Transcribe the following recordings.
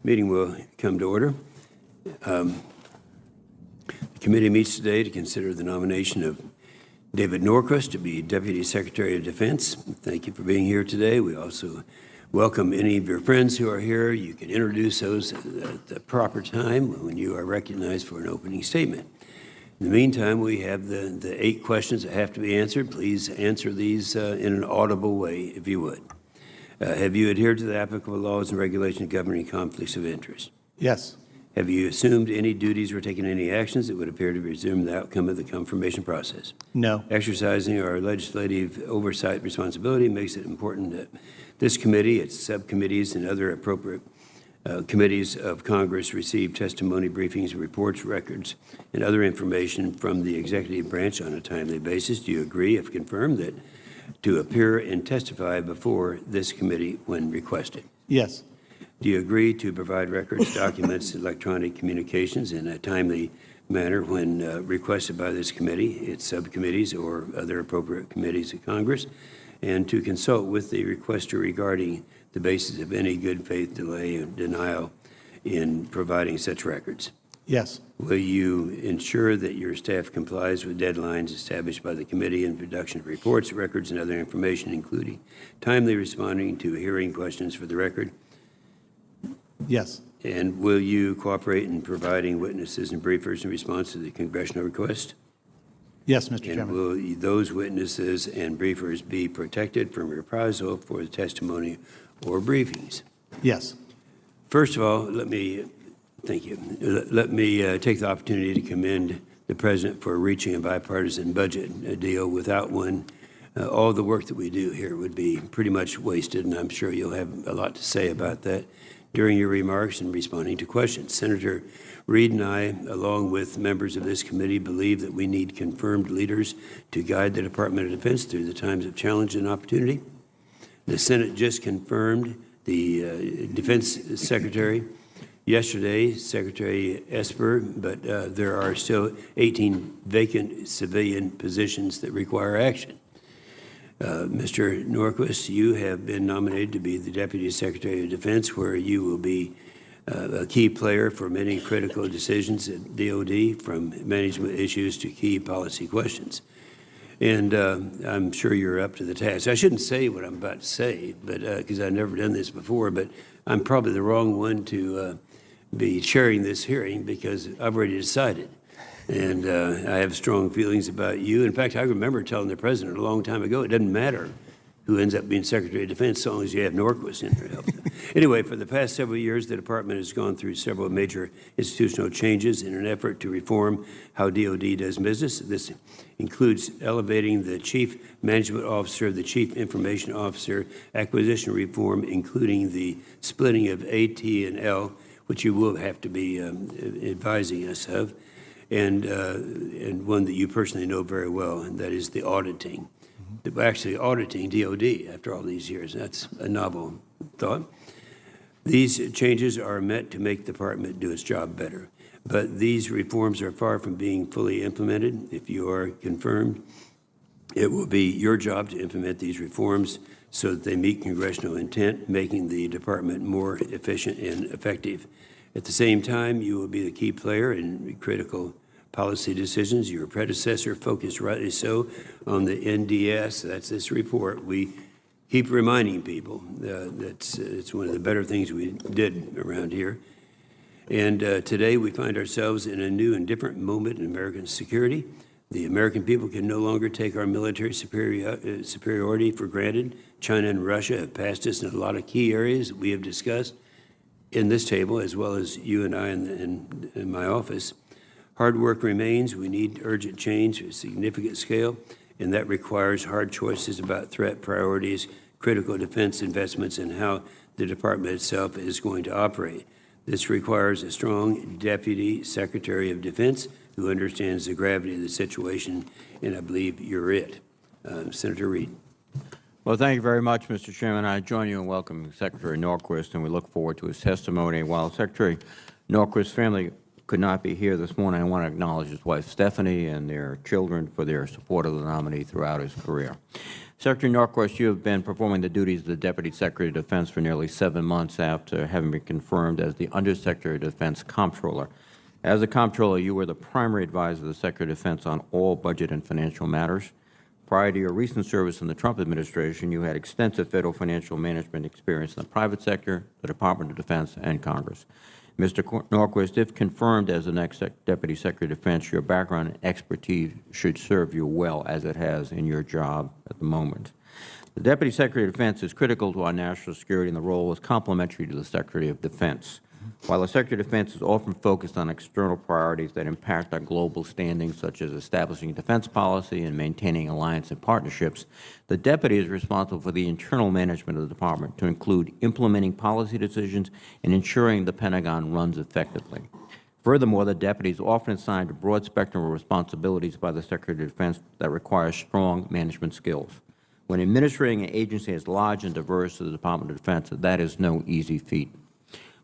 Meeting will come to order. The committee meets today to consider the nomination of David Norquist to be Deputy Secretary of Defense. Thank you for being here today. We also welcome any of your friends who are here. You can introduce those at the proper time when you are recognized for an opening statement. In the meantime, we have the 8 questions that have to be answered. Please answer these in an audible way, if you would. Have you adhered to the applicable laws and regulations governing conflicts of interest? Yes. Have you assumed any duties or taken any actions that would appear to resume the outcome of the confirmation process? No. Exercising our legislative oversight responsibility makes it important that this committee, its subcommittees, and other appropriate committees of Congress receive testimony, briefings, reports, records, and other information from the executive branch on a timely basis. Do you agree, if confirmed, that to appear and testify before this committee when requested? Yes. Do you agree to provide records, documents, electronic communications in a timely manner when requested by this committee, its subcommittees, or other appropriate committees of Congress, and to consult with the requester regarding the basis of any good faith delay and denial in providing such records? Yes. Will you ensure that your staff complies with deadlines established by the committee in production of reports, records, and other information, including timely responding to hearing questions for the record? Yes. And will you cooperate in providing witnesses and briefers in response to the congressional request? Yes, Mr. And Chairman. will those witnesses and briefers be protected from reprisal for the testimony or briefings? Yes. First of all, thank you. Let me take the opportunity to commend the President for reaching a bipartisan budget deal. Without one, all the work that we do here would be pretty much wasted, and I'm sure you'll have a lot to say about that during your remarks and responding to questions. Senator Reid and I, along with members of this committee, believe that we need confirmed leaders to guide the Department of Defense through the times of challenge and opportunity. The Senate just confirmed the Defense Secretary yesterday, Secretary Esper, but there are still 18 vacant civilian positions that require action. Mr. Norquist, you have been nominated to be the Deputy Secretary of Defense, where you will be a key player for many critical decisions at DOD, from management issues to key policy questions. And I'm sure you're up to the task. I shouldn't say what I'm about to say, but because I've never done this before, but I'm probably the wrong one to be chairing this hearing because I've already decided. And I have strong feelings about you. In fact, I remember telling the President a long time ago, it doesn't matter who ends up being Secretary of Defense as long as you have Norquist in there. Anyway, for the past several years, the Department has gone through several major institutional changes in an effort to reform how DOD does business. This includes elevating the Chief Management Officer, the Chief Information Officer, acquisition reform, including the splitting of AT&L, which you will have to be advising us of, and one that you personally know very well, and that is the auditing. Actually auditing DOD after all these years. That's a novel thought. These changes are meant to make the department do its job better, but these reforms are far from being fully implemented. If you are confirmed, it will be your job to implement these reforms so that they meet congressional intent, making the department more efficient and effective. At the same time, you will be the key player in critical policy decisions. Your predecessor focused, rightly so, on the NDS. That's this report. We keep reminding people that it's one of the better things we did around here. And today we find ourselves in a new and different moment in American security. The American people can no longer take our military superiority for granted. China and Russia have passed us in a lot of key areas that we have discussed in this table, as well as you and I in my office. Hard work remains. We need urgent change at a significant scale, and that requires hard choices about threat priorities, critical defense investments, and how the department itself is going to operate. This requires a strong Deputy Secretary of Defense who understands the gravity of the situation, and I believe you're it. Senator Reid. Well, thank you very much, Mr. Chairman. I join you in welcoming Secretary Norquist, and we look forward to his testimony. While Secretary Norquist's family could not be here this morning, I want to acknowledge his wife, Stephanie, and their children for their support of the nominee throughout his career. Secretary Norquist, you have been performing the duties of the Deputy Secretary of Defense for nearly 7 months after having been confirmed as the Undersecretary of Defense Comptroller. As a Comptroller, you were the primary advisor of the Secretary of Defense on all budget and financial matters. Prior to your recent service in the Trump administration, you had extensive federal financial management experience in the private sector, the Department of Defense, and Congress. Mr. Norquist, if confirmed as the next Deputy Secretary of Defense, your background and expertise should serve you well, as it has in your job at the moment. The Deputy Secretary of Defense is critical to our national security, and the role is complementary to the Secretary of Defense. While the Secretary of Defense is often focused on external priorities that impact our global standing, such as establishing defense policy and maintaining alliance and partnerships, the Deputy is responsible for the internal management of the Department, to include implementing policy decisions and ensuring the Pentagon runs effectively. Furthermore, the Deputy is often assigned a broad spectrum of responsibilities by the Secretary of Defense that require strong management skills. When administrating an agency as large and diverse as the Department of Defense, that is no easy feat.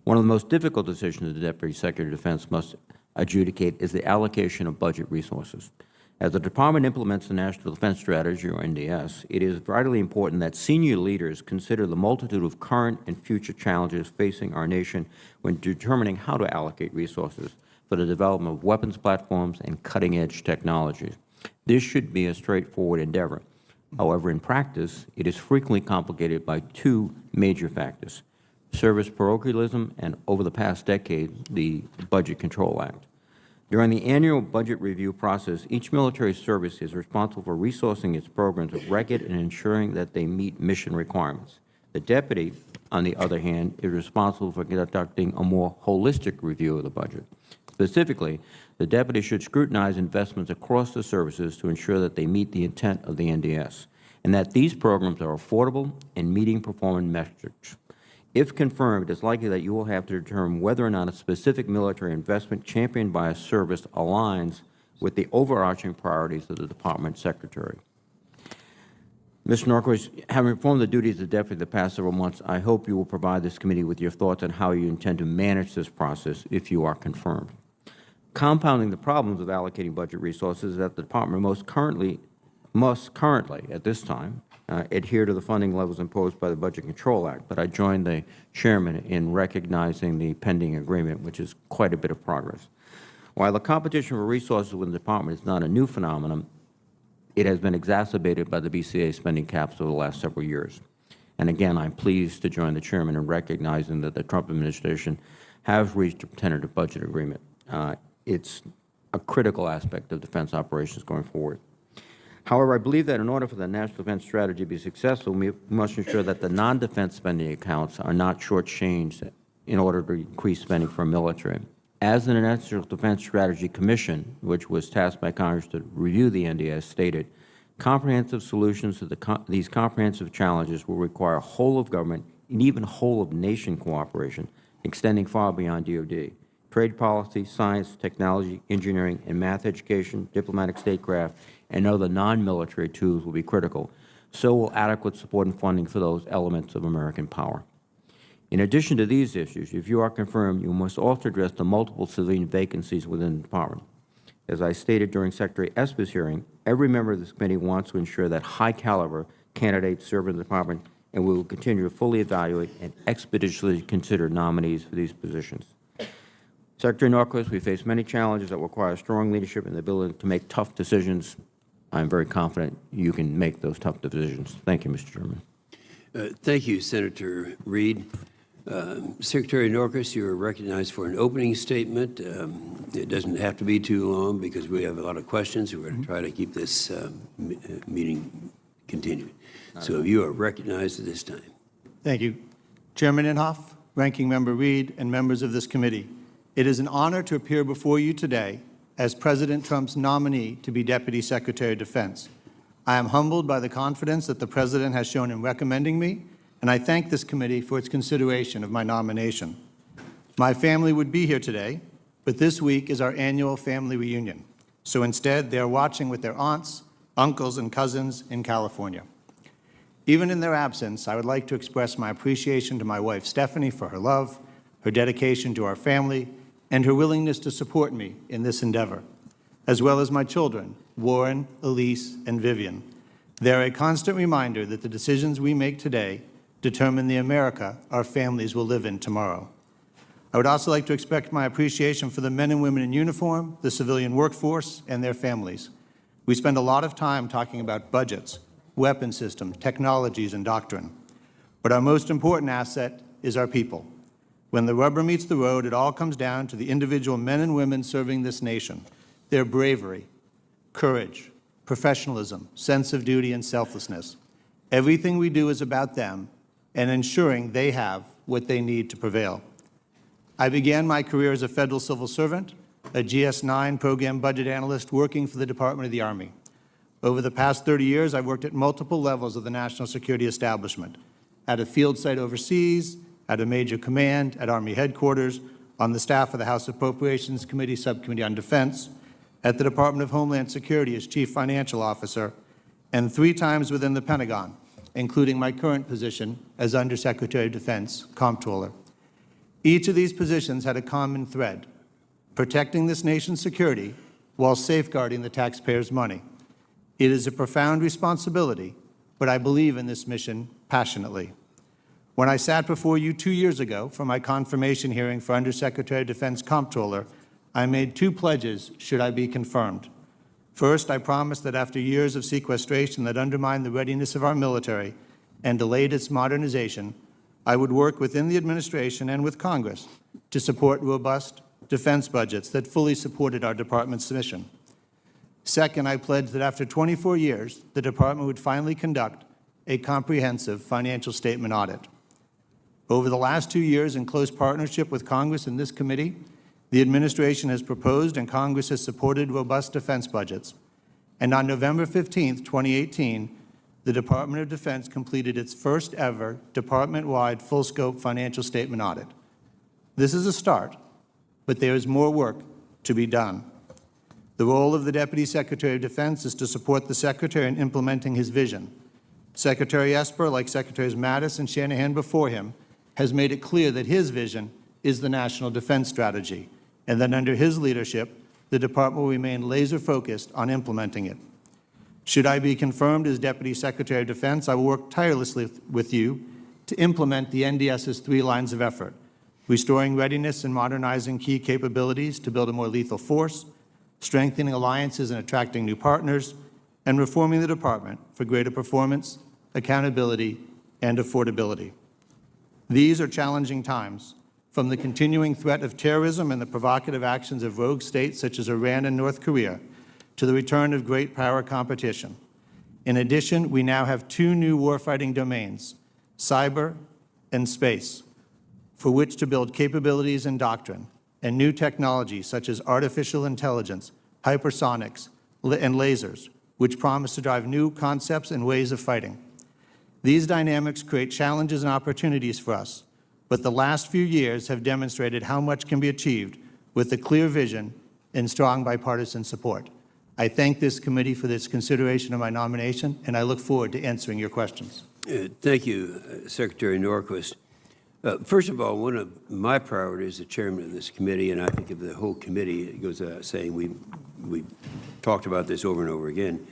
One of the most difficult decisions the Deputy Secretary of Defense must adjudicate is the allocation of budget resources. As the Department implements the National Defense Strategy, or NDS, it is vitally important that senior leaders consider the multitude of current and future challenges facing our nation when determining how to allocate resources for the development of weapons platforms and cutting-edge technologies. This should be a straightforward endeavor. However, in practice, it is frequently complicated by two major factors: service parochialism, and over the past decade, the Budget Control Act. During the annual budget review process, each military service is responsible for resourcing its programs of record and ensuring that they meet mission requirements. The Deputy, on the other hand, is responsible for conducting a more holistic review of the budget. Specifically, the Deputy should scrutinize investments across the services to ensure that they meet the intent of the NDS, and that these programs are affordable and meeting performance metrics. If confirmed, it is likely that you will have to determine whether or not a specific military investment championed by a service aligns with the overarching priorities of the Department Secretary. Mr. Norquist, having performed the duties of the Deputy the past several months, I hope you will provide this committee with your thoughts on how you intend to manage this process if you are confirmed. Compounding the problems of allocating budget resources is that the Department must currently, at this time, adhere to the funding levels imposed by the Budget Control Act, but I join the Chairman in recognizing the pending agreement, which is quite a bit of progress. While the competition for resources within the Department is not a new phenomenon, it has been exacerbated by the BCA spending caps over the last several years. And again, I'm pleased to join the Chairman in recognizing that the Trump administration has reached a tentative budget agreement. It's a critical aspect of defense operations going forward. However, I believe that in order for the National Defense Strategy to be successful, we must ensure that the non-defense spending accounts are not shortchanged in order to increase spending for military. As the National Defense Strategy Commission, which was tasked by Congress to review the NDS, stated, comprehensive solutions to these comprehensive challenges will require whole-of-government and even whole-of-nation cooperation, extending far beyond DoD. Trade policy, science, technology, engineering, and math education, diplomatic statecraft, and other non-military tools will be critical. So will adequate support and funding for those elements of American power. In addition to these issues, if you are confirmed, you must also address the multiple civilian vacancies within the Department. As I stated during Secretary Esper's hearing, every member of this committee wants to ensure that high-caliber candidates serve in the Department, and we will continue to fully evaluate and expeditiously consider nominees for these positions. Secretary Norquist, we face many challenges that require strong leadership and the ability to make tough decisions. I'm very confident you can make those tough decisions. Thank you, Mr. Chairman. Thank you, Senator Reed. Secretary Norquist, you are recognized for an opening statement. It doesn't have to be too long because we have a lot of questions. We're going to try to keep this meeting continued. So you are recognized at this time. Thank you. Chairman Inhofe, Ranking Member Reed, and members of this committee, it is an honor to appear before you today as President Trump's nominee to be Deputy Secretary of Defense. I am humbled by the confidence that the President has shown in recommending me, and I thank this committee for its consideration of my nomination. My family would be here today, but this week is our annual family reunion. So instead, they are watching with their aunts, uncles, and cousins in California. Even in their absence, I would like to express my appreciation to my wife, Stephanie, for her love, her dedication to our family, and her willingness to support me in this endeavor, as well as my children, Warren, Elise, and Vivian. They are a constant reminder that the decisions we make today determine the America our families will live in tomorrow. I would also like to express my appreciation for the men and women in uniform, the civilian workforce, and their families. We spend a lot of time talking about budgets, weapon systems, technologies, and doctrine. But our most important asset is our people. When the rubber meets the road, it all comes down to the individual men and women serving this nation, their bravery, courage, professionalism, sense of duty, and selflessness. Everything we do is about them and ensuring they have what they need to prevail. I began my career as a federal civil servant, a GS-9 program budget analyst working for the Department of the Army. Over the past 30 years, I've worked at multiple levels of the national security establishment, at a field site overseas, at a major command, at Army headquarters, on the staff of the House Appropriations Committee Subcommittee on Defense, at the Department of Homeland Security as Chief Financial Officer, and 3 times within the Pentagon, including my current position as Undersecretary of Defense, Comptroller. Each of these positions had a common thread: protecting this nation's security while safeguarding the taxpayers' money. It is a profound responsibility, but I believe in this mission passionately. When I sat before you 2 years ago for my confirmation hearing for Undersecretary of Defense Comptroller, I made 2 pledges should I be confirmed. First, I promised that after years of sequestration that undermined the readiness of our military and delayed its modernization, I would work within the administration and with Congress to support robust defense budgets that fully supported our department's mission. Second, I pledged that after 24 years, the department would finally conduct a comprehensive financial statement audit. Over the last 2 years, in close partnership with Congress and this committee, the administration has proposed and Congress has supported robust defense budgets. And on November 15, 2018, the Department of Defense completed its first ever department-wide full-scope financial statement audit. This is a start, but there is more work to be done. The role of the Deputy Secretary of Defense is to support the Secretary in implementing his vision. Secretary Esper, like Secretaries Mattis and Shanahan before him, has made it clear that his vision is the National Defense Strategy, and that under his leadership, the Department will remain laser-focused on implementing it. Should I be confirmed as Deputy Secretary of Defense, I will work tirelessly with you to implement the NDS's 3 lines of effort: restoring readiness and modernizing key capabilities to build a more lethal force, strengthening alliances and attracting new partners, and reforming the Department for greater performance, accountability, and affordability. These are challenging times, from the continuing threat of terrorism and the provocative actions of rogue states such as Iran and North Korea, to the return of great power competition. In addition, we now have 2 new warfighting domains, cyber and space, for which to build capabilities and doctrine, and new technologies such as artificial intelligence, hypersonics, and lasers, which promise to drive new concepts and ways of fighting. These dynamics create challenges and opportunities for us, but the last few years have demonstrated how much can be achieved with a clear vision and strong bipartisan support. I thank this committee for this consideration of my nomination, and I look forward to answering your questions. Thank you, Secretary Norquist. First of all, one of my priorities as chairman of this committee, and I think of the whole committee, it goes without saying, we talked about this over and over again,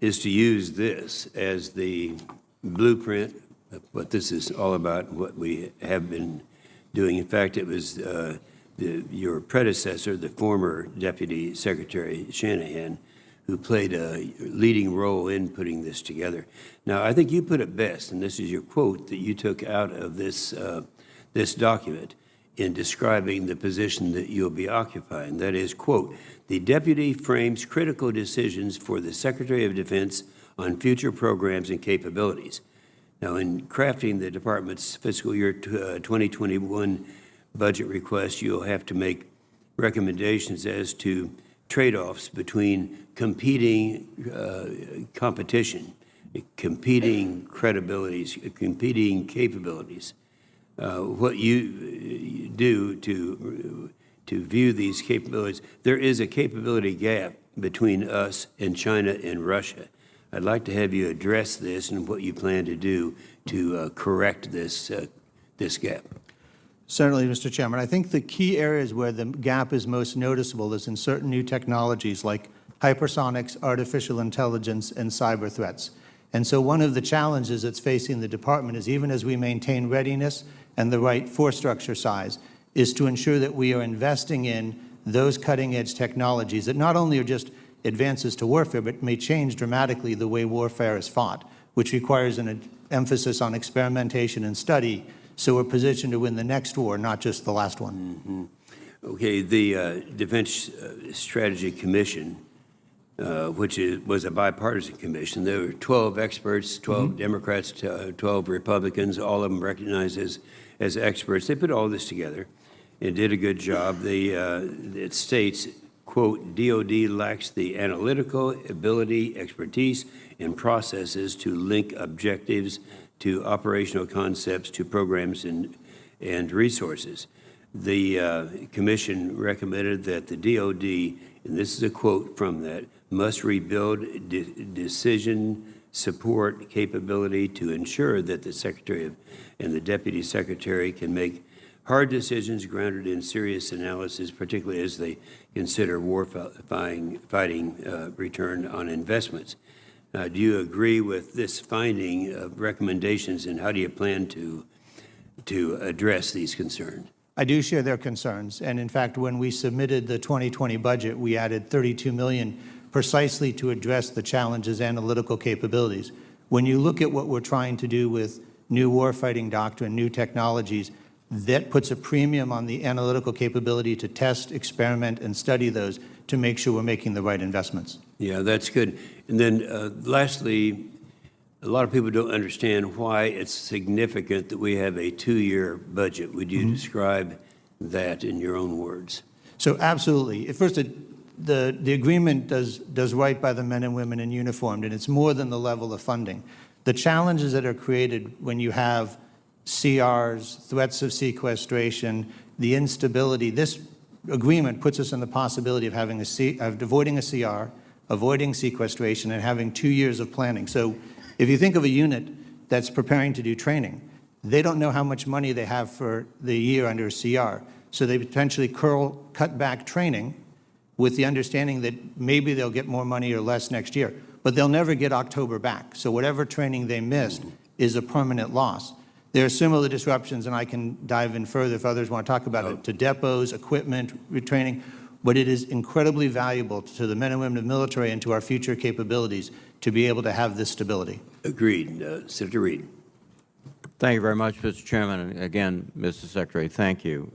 is to use this as the blueprint of what this is all about, what we have been doing. In fact, it was your predecessor, the former Deputy Secretary Shanahan, who played a leading role in putting this together. Now, I think you put it best, and this is your quote that you took out of this, this document in describing the position that you'll be occupying. That is, quote, "The deputy frames critical decisions for the Secretary of Defense on future programs and capabilities." Now, in crafting the department's fiscal year 2021 budget request, you'll have to make recommendations as to trade-offs between competing competition, competing credibilities, competing capabilities. What you do to view these capabilities, there is a capability gap between us and China and Russia. I'd like to have you address this and what you plan to do to correct this, this gap. Certainly, Mr. Chairman. I think the key areas where the gap is most noticeable is in certain new technologies like hypersonics, artificial intelligence, and cyber threats. And so one of the challenges that's facing the department is, even as we maintain readiness and the right force structure size, is to ensure that we are investing in those cutting-edge technologies that not only are just advances to warfare, but may change dramatically the way warfare is fought, which requires an emphasis on experimentation and study, so we're positioned to win the next war, not just the last one. Okay, the Defense Strategy Commission, which was a bipartisan commission, there were 12 experts, 12 Democrats, 12 Republicans, all of them recognized as experts. They put all this together and did a good job. It states, quote, DOD lacks the analytical ability, expertise, and processes to link objectives to operational concepts to programs and resources. The commission recommended that the DOD, and this is a quote from that, must rebuild decision support capability to ensure that the Secretary and the Deputy Secretary can make hard decisions grounded in serious analysis, particularly as they consider fighting return on investments. Do you agree with this finding of recommendations, and how do you plan to address these concerns? I do share their concerns, and in fact, when we submitted the 2020 budget, we added $32 million precisely to address the challenges analytical capabilities. When you look at what we're trying to do with new warfighting doctrine, new technologies, that puts a premium on the analytical capability to test, experiment, and study those to make sure we're making the right investments. Yeah, that's good. And then lastly, a lot of people don't understand why it's significant that we have a 2-year budget. Would you describe that in your own words? So absolutely. First, the agreement does right by the men and women in uniform, and it's more than the level of funding. The challenges that are created when you have CRs, threats of sequestration, the instability, this agreement puts us in the possibility of avoiding a CR, avoiding sequestration, and having 2 years of planning. So if you think of a unit that's preparing to do training, they don't know how much money they have for the year under a CR. So they potentially cut back training with the understanding that maybe they'll get more money or less next year, but they'll never get October back. So whatever training they missed is a permanent loss. There are similar disruptions, and I can dive in further if others want to talk about it, to depots, equipment, retraining, but it is incredibly valuable to the men and women of the military and to our future capabilities to be able to have this stability. Agreed. Senator Reed. Thank you very much, Mr. Chairman. And again, Mr. Secretary, thank you.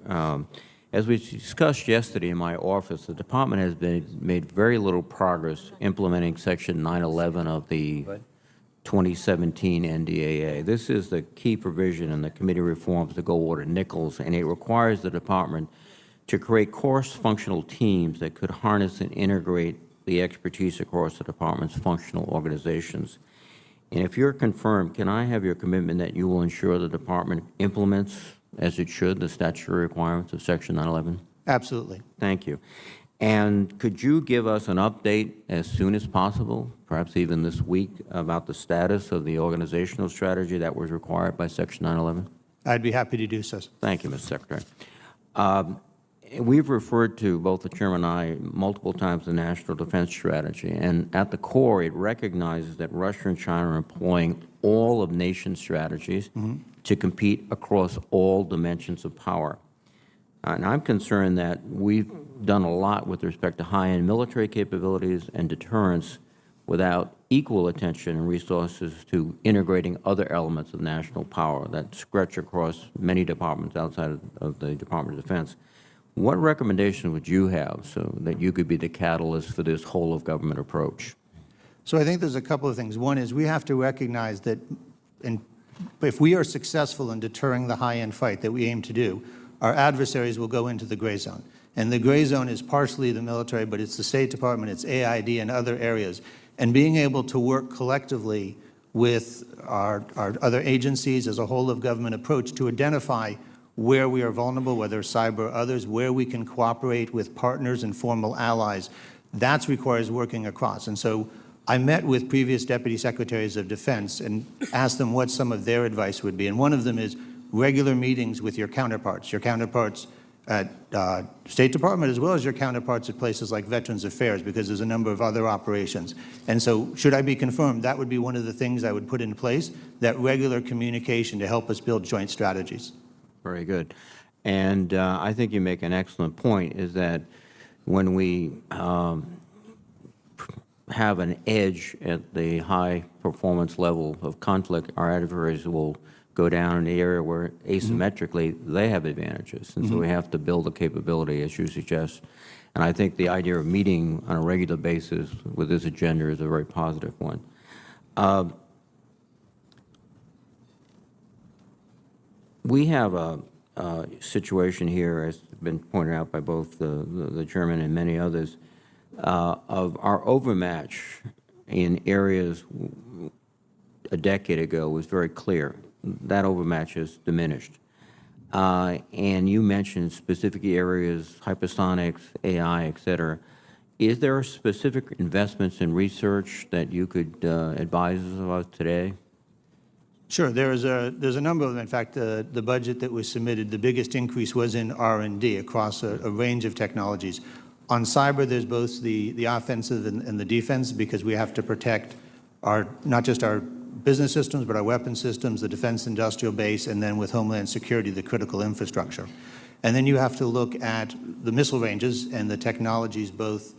As we discussed yesterday in my office, the Department has made very little progress implementing Section 911 of the 2017 NDAA. This is the key provision in the committee reforms to Goldwater Nichols, and it requires the Department to create cross-functional teams that could harness and integrate the expertise across the Department's functional organizations. And if you're confirmed, can I have your commitment that you will ensure the Department implements, as it should, the statutory requirements of Section 911? Absolutely. Thank you. And could you give us an update as soon as possible, perhaps even this week, about the status of the organizational strategy that was required by Section 911? I'd be happy to do so. Thank you, Mr. Secretary. We've referred to, both the Chairman and I, multiple times the National Defense Strategy, and at the core, it recognizes that Russia and China are employing all of nation strategies to compete across all dimensions of power. And I'm concerned that we've done a lot with respect to high-end military capabilities and deterrence without equal attention and resources to integrating other elements of national power that stretch across many departments outside of the Department of Defense. What recommendation would you have so that you could be the catalyst for this whole-of-government approach? So I think there's a couple of things. One is we have to recognize that if we are successful in deterring the high-end fight that we aim to do, our adversaries will go into the gray zone. And the gray zone is partially the military, but it's the State Department, it's AID, and other areas. And being able to work collectively with our other agencies as a whole-of-government approach to identify where we are vulnerable, whether cyber or others, where we can cooperate with partners and formal allies, that requires working across. And so I met with previous Deputy Secretaries of Defense and asked them what some of their advice would be. And one of them is, regular meetings with your counterparts at State Department as well as your counterparts at places like Veterans Affairs, because there's a number of other operations. And so should I be confirmed, that would be one of the things I would put in place, that regular communication to help us build joint strategies. Very good. And I think you make an excellent point, is that when we have an edge at the high performance level of conflict, our adversaries will go down in the area where asymmetrically they have advantages. And so we have to build a capability, as you suggest. And I think the idea of meeting on a regular basis with this agenda is a very positive one. We have a situation here, as has been pointed out by both the chairman and many others, of our overmatch in areas a decade ago was very clear. That overmatch has diminished. And you mentioned specific areas, hypersonics, AI, et cetera. Is there specific investments in research that you could advise us about today? Sure. There's a number of them. In fact, the budget that was submitted, the biggest increase was in R&D across a range of technologies. On cyber, there's both the offensive and the defense, because we have to protect not just our business systems, but our weapon systems, the defense industrial base, and then with Homeland Security, the critical infrastructure. And then you have to look at the missile ranges and the technologies, both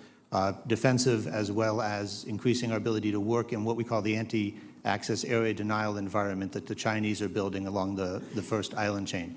defensive as well as increasing our ability to work in what we call the anti-access area denial environment that the Chinese are building along the first island chain.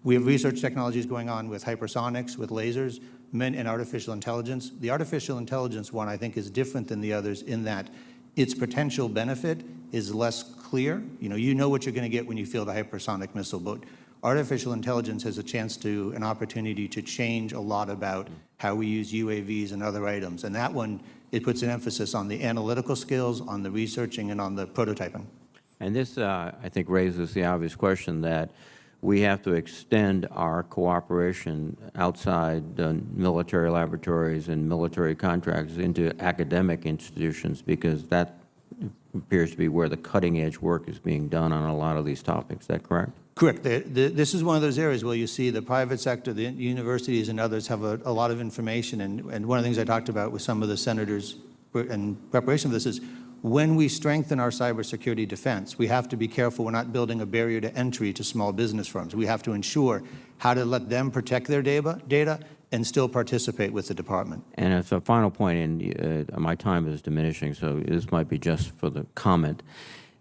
We have research technologies going on with hypersonics, with lasers, and artificial intelligence. The artificial intelligence one, I think, is different than the others in that its potential benefit is less clear. You know what you're going to get when you field a hypersonic missile, but artificial intelligence has a chance to, an opportunity to change a lot about how we use UAVs and other items. And that one, it puts an emphasis on the analytical skills, on the researching, and on the prototyping. And this, I think, raises the obvious question that we have to extend our cooperation outside military laboratories and military contractors into academic institutions, because that appears to be where the cutting-edge work is being done on a lot of these topics. Is that correct? Correct. This is one of those areas where you see the private sector, the universities and others have a lot of information. And one of the things I talked about with some of the senators in preparation for this is, when we strengthen our cybersecurity defense, we have to be careful we're not building a barrier to entry to small business firms. We have to ensure how to let them protect their data and still participate with the department. And as a final point, and my time is diminishing, so this might be just for the comment.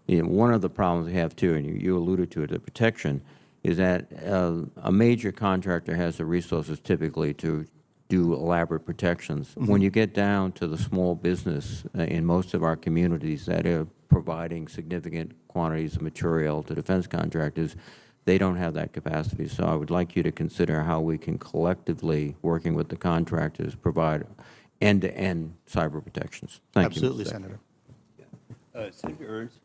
One of the problems we have too, and you alluded to it, the protection, is that a major contractor has the resources typically to do elaborate protections. When you get down to the small business in most of our communities that are providing significant quantities of material to defense contractors, they don't have that capacity. So I would like you to consider how we can collectively, working with the contractors, provide end-to-end cyber protections. Thank you. Absolutely, Senator. Senator Ernst.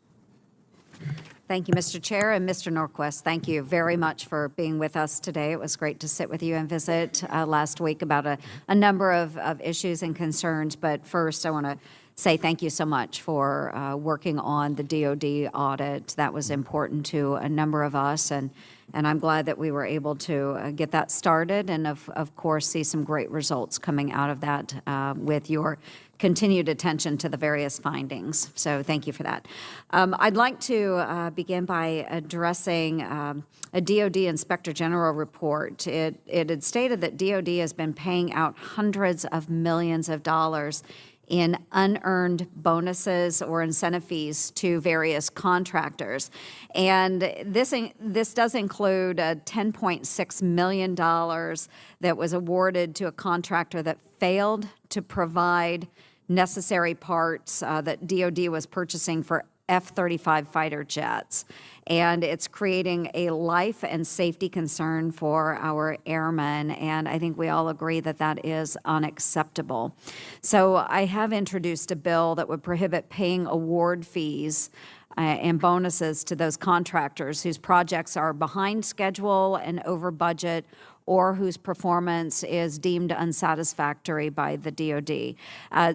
Thank you, Mr. Chair, and Mr. Norquist. Thank you very much for being with us today. It was great to sit with you and visit last week about a number of issues and concerns. But first, I want to say thank you so much for working on the DOD audit. That was important to a number of us, and I'm glad that we were able to get that started and, of course, see some great results coming out of that with your continued attention to the various findings. So thank you for that. I'd like to begin by addressing a DOD Inspector General report. It had stated that DOD has been paying out hundreds of millions of dollars in unearned bonuses or incentive fees to various contractors. And this does include $10.6 million that was awarded to a contractor that failed to provide necessary parts that DOD was purchasing for F-35 fighter jets. And it's creating a life and safety concern for our airmen, and I think we all agree that that is unacceptable. So I have introduced a bill that would prohibit paying award fees and bonuses to those contractors whose projects are behind schedule and over budget, or whose performance is deemed unsatisfactory by the DoD.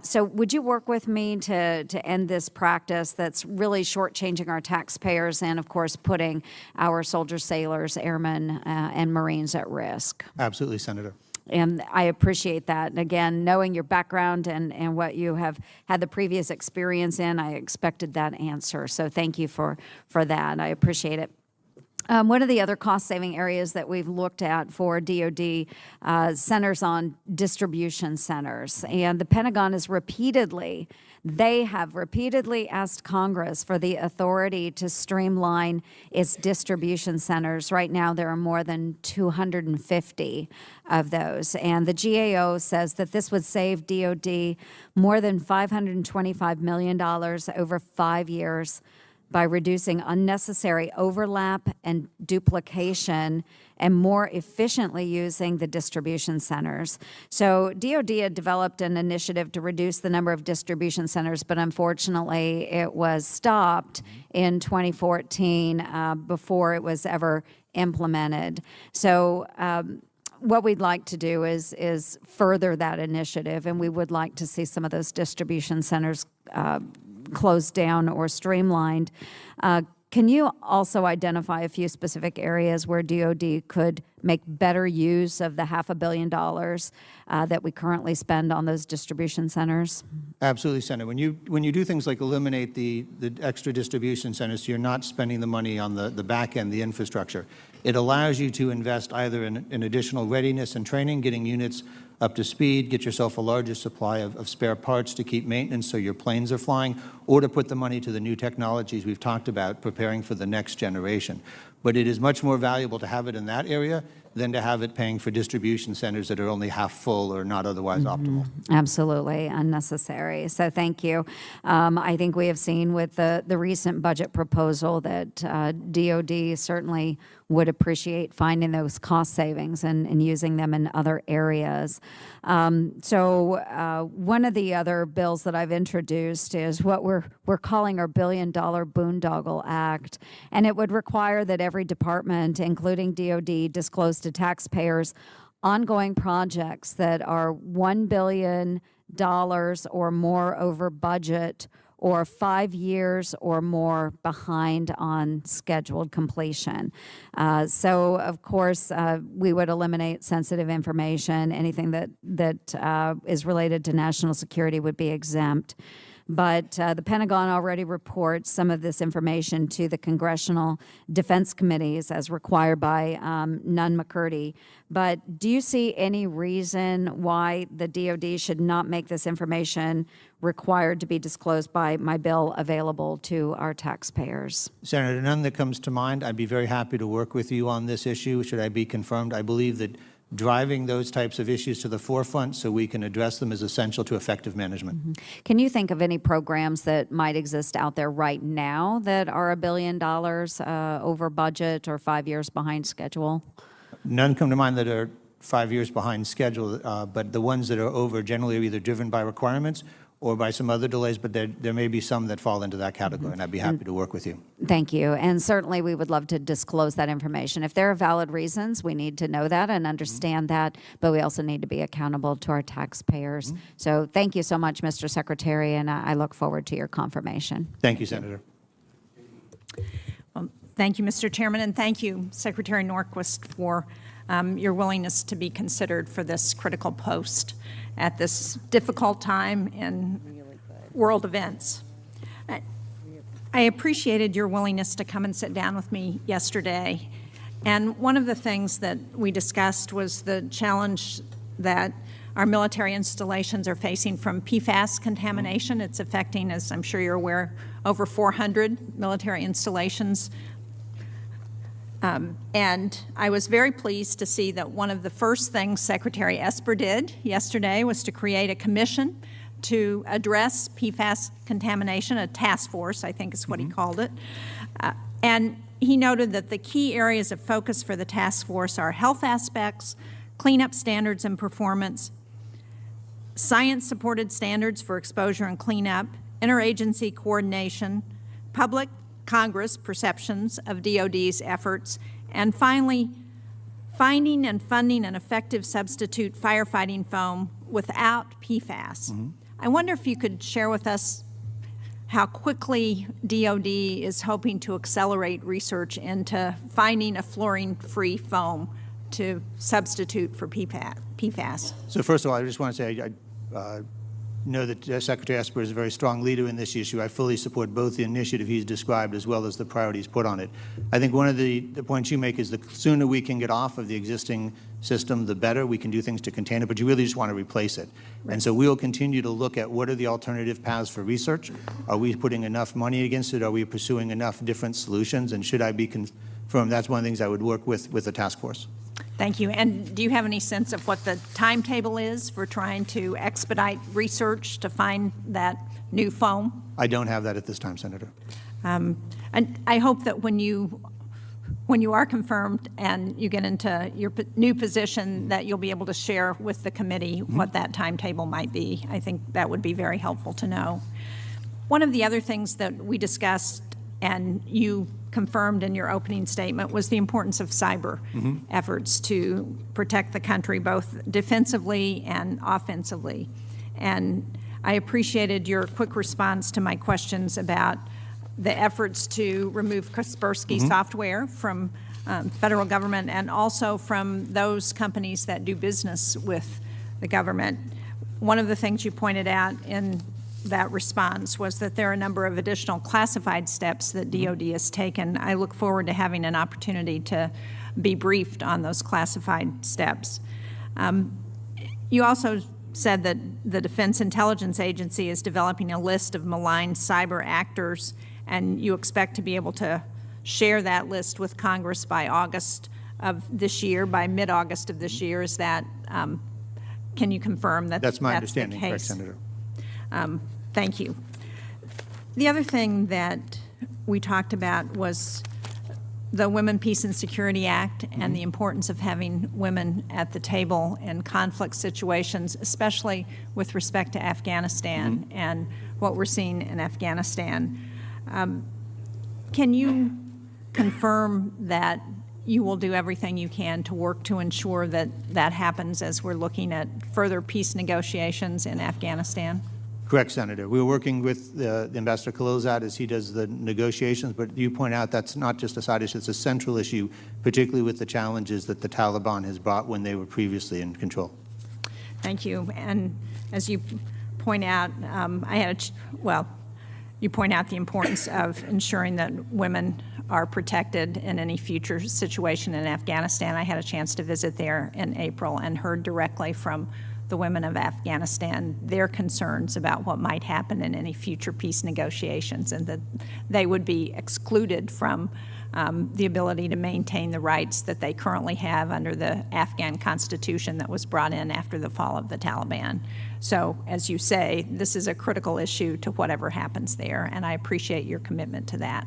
So would you work with me to end this practice that's really shortchanging our taxpayers and, of course, putting our soldiers, sailors, airmen, and Marines at risk? Absolutely, Senator. And I appreciate that. And again, knowing your background and what you have had the previous experience in, I expected that answer. So thank you for that. I appreciate it. One of the other cost-saving areas that we've looked at for DoD centers on distribution centers. And the Pentagon has repeatedly asked Congress for the authority to streamline its distribution centers. Right now, there are more than 250 of those. And the GAO says that this would save DoD more than $525 million over 5 years by reducing unnecessary overlap and duplication and more efficiently using the distribution centers. So DoD had developed an initiative to reduce the number of distribution centers, but unfortunately it was stopped in 2014 before it was ever implemented. So what we'd like to do is further that initiative, and we would like to see some of those distribution centers closed down or streamlined. Can you also identify a few specific areas where DoD could make better use of the $500 million that we currently spend on those distribution centers? Absolutely, Senator. When you do things like eliminate the extra distribution centers, so you're not spending the money on the back end, the infrastructure. It allows you to invest either in additional readiness and training, getting units up to speed, get yourself a larger supply of spare parts to keep maintenance so your planes are flying, or to put the money to the new technologies we've talked about, preparing for the next generation. But it is much more valuable to have it in that area than to have it paying for distribution centers that are only half full or not otherwise optimal. Absolutely unnecessary. So thank you. I think we have seen with the recent budget proposal that DoD certainly would appreciate finding those cost savings and using them in other areas. So one of the other bills that I've introduced is what we're calling our $1 billion Boondoggle Act, and it would require that every department, including DoD, disclose to taxpayers ongoing projects that are $1 billion or more over budget or 5 years or more behind on scheduled completion. So, of course, we would eliminate sensitive information. Anything that is related to national security would be exempt. But the Pentagon already reports some of this information to the Congressional Defense Committees as required by Nunn-McCurdy. But do you see any reason why the DoD should not make this information required to be disclosed by my bill available to our taxpayers? Senator, none that comes to mind. I'd be very happy to work with you on this issue, should I be confirmed. I believe that driving those types of issues to the forefront so we can address them is essential to effective management. Can you think of any programs that might exist out there right now that are $1 billion over budget or 5 years behind schedule? None come to mind that are 5 years behind schedule, but the ones that are over generally are either driven by requirements or by some other delays, but there may be some that fall into that category, and I'd be happy to work with you. Thank you. And certainly we would love to disclose that information. If there are valid reasons, we need to know that and understand that, but we also need to be accountable to our taxpayers. So thank you so much, Mr. Secretary, and I look forward to your confirmation. Thank you, Senator. Well, thank you, Mr. Chairman, and thank you, Secretary Norquist, for your willingness to be considered for this critical post at this difficult time in world events. I appreciated your willingness to come and sit down with me yesterday. And one of the things that we discussed was the challenge that our military installations are facing from PFAS contamination. It's affecting, as I'm sure you're aware, over 400 military installations. And I was very pleased to see that one of the first things Secretary Esper did yesterday was to create a commission to address PFAS contamination, a task force, I think is what he called it. And he noted that the key areas of focus for the task force are health aspects, cleanup standards and performance, science-supported standards for exposure and cleanup, interagency coordination, public Congress perceptions of DoD's efforts, and finally, finding and funding an effective substitute firefighting foam without PFAS. I wonder if you could share with us how quickly DOD is hoping to accelerate research into finding a fluorine-free foam to substitute for PFAS. So first of all, I just want to say I know that Secretary Esper is a very strong leader in this issue. I fully support both the initiative he's described as well as the priorities put on it. I think one of the points you make is the sooner we can get off of the existing system, the better. We can do things to contain it, but you really just want to replace it. Right. And so we will continue to look at what are the alternative paths for research. Are we putting enough money against it? Are we pursuing enough different solutions? And should I be confirmed? That's one of the things I would work with the task force. Thank you. And do you have any sense of what the timetable is for trying to expedite research to find that new foam? I don't have that at this time, Senator. And I hope that when you are confirmed and you get into your new position, that you'll be able to share with the committee what that timetable might be. I think that would be very helpful to know. One of the other things that we discussed and you confirmed in your opening statement was the importance of cyber efforts to protect the country both defensively and offensively. And I appreciated your quick response to my questions about the efforts to remove Kaspersky software from federal government and also from those companies that do business with the government. One of the things you pointed out in that response was that there are a number of additional classified steps that DOD has taken. I look forward to having an opportunity to be briefed on those classified steps. You also said that the Defense Intelligence Agency is developing a list of malign cyber actors, and you expect to be able to share that list with Congress by August of this year, by mid-August of this year. Is that, can you confirm that that's my that's understanding, the case? correct, Senator. Thank you. The other thing that we talked about was the Women, Peace, and Security Act and the importance of having women at the table in conflict situations, especially with respect to Afghanistan and what we're seeing in Afghanistan. Can you confirm that you will do everything you can to work to ensure that that happens as we're looking at further peace negotiations in Afghanistan? Correct, Senator. We're working with Ambassador Khalilzad as he does the negotiations, but you point out that's not just a side issue, it's a central issue, particularly with the challenges that the Taliban has brought when they were previously in control. Thank you. And as you point out, you point out the importance of ensuring that women are protected in any future situation in Afghanistan. I had a chance to visit there in April and heard directly from the women of Afghanistan their concerns about what might happen in any future peace negotiations, and that they would be excluded from the ability to maintain the rights that they currently have under the Afghan constitution that was brought in after the fall of the Taliban. So, as you say, this is a critical issue to whatever happens there, and I appreciate your commitment to that.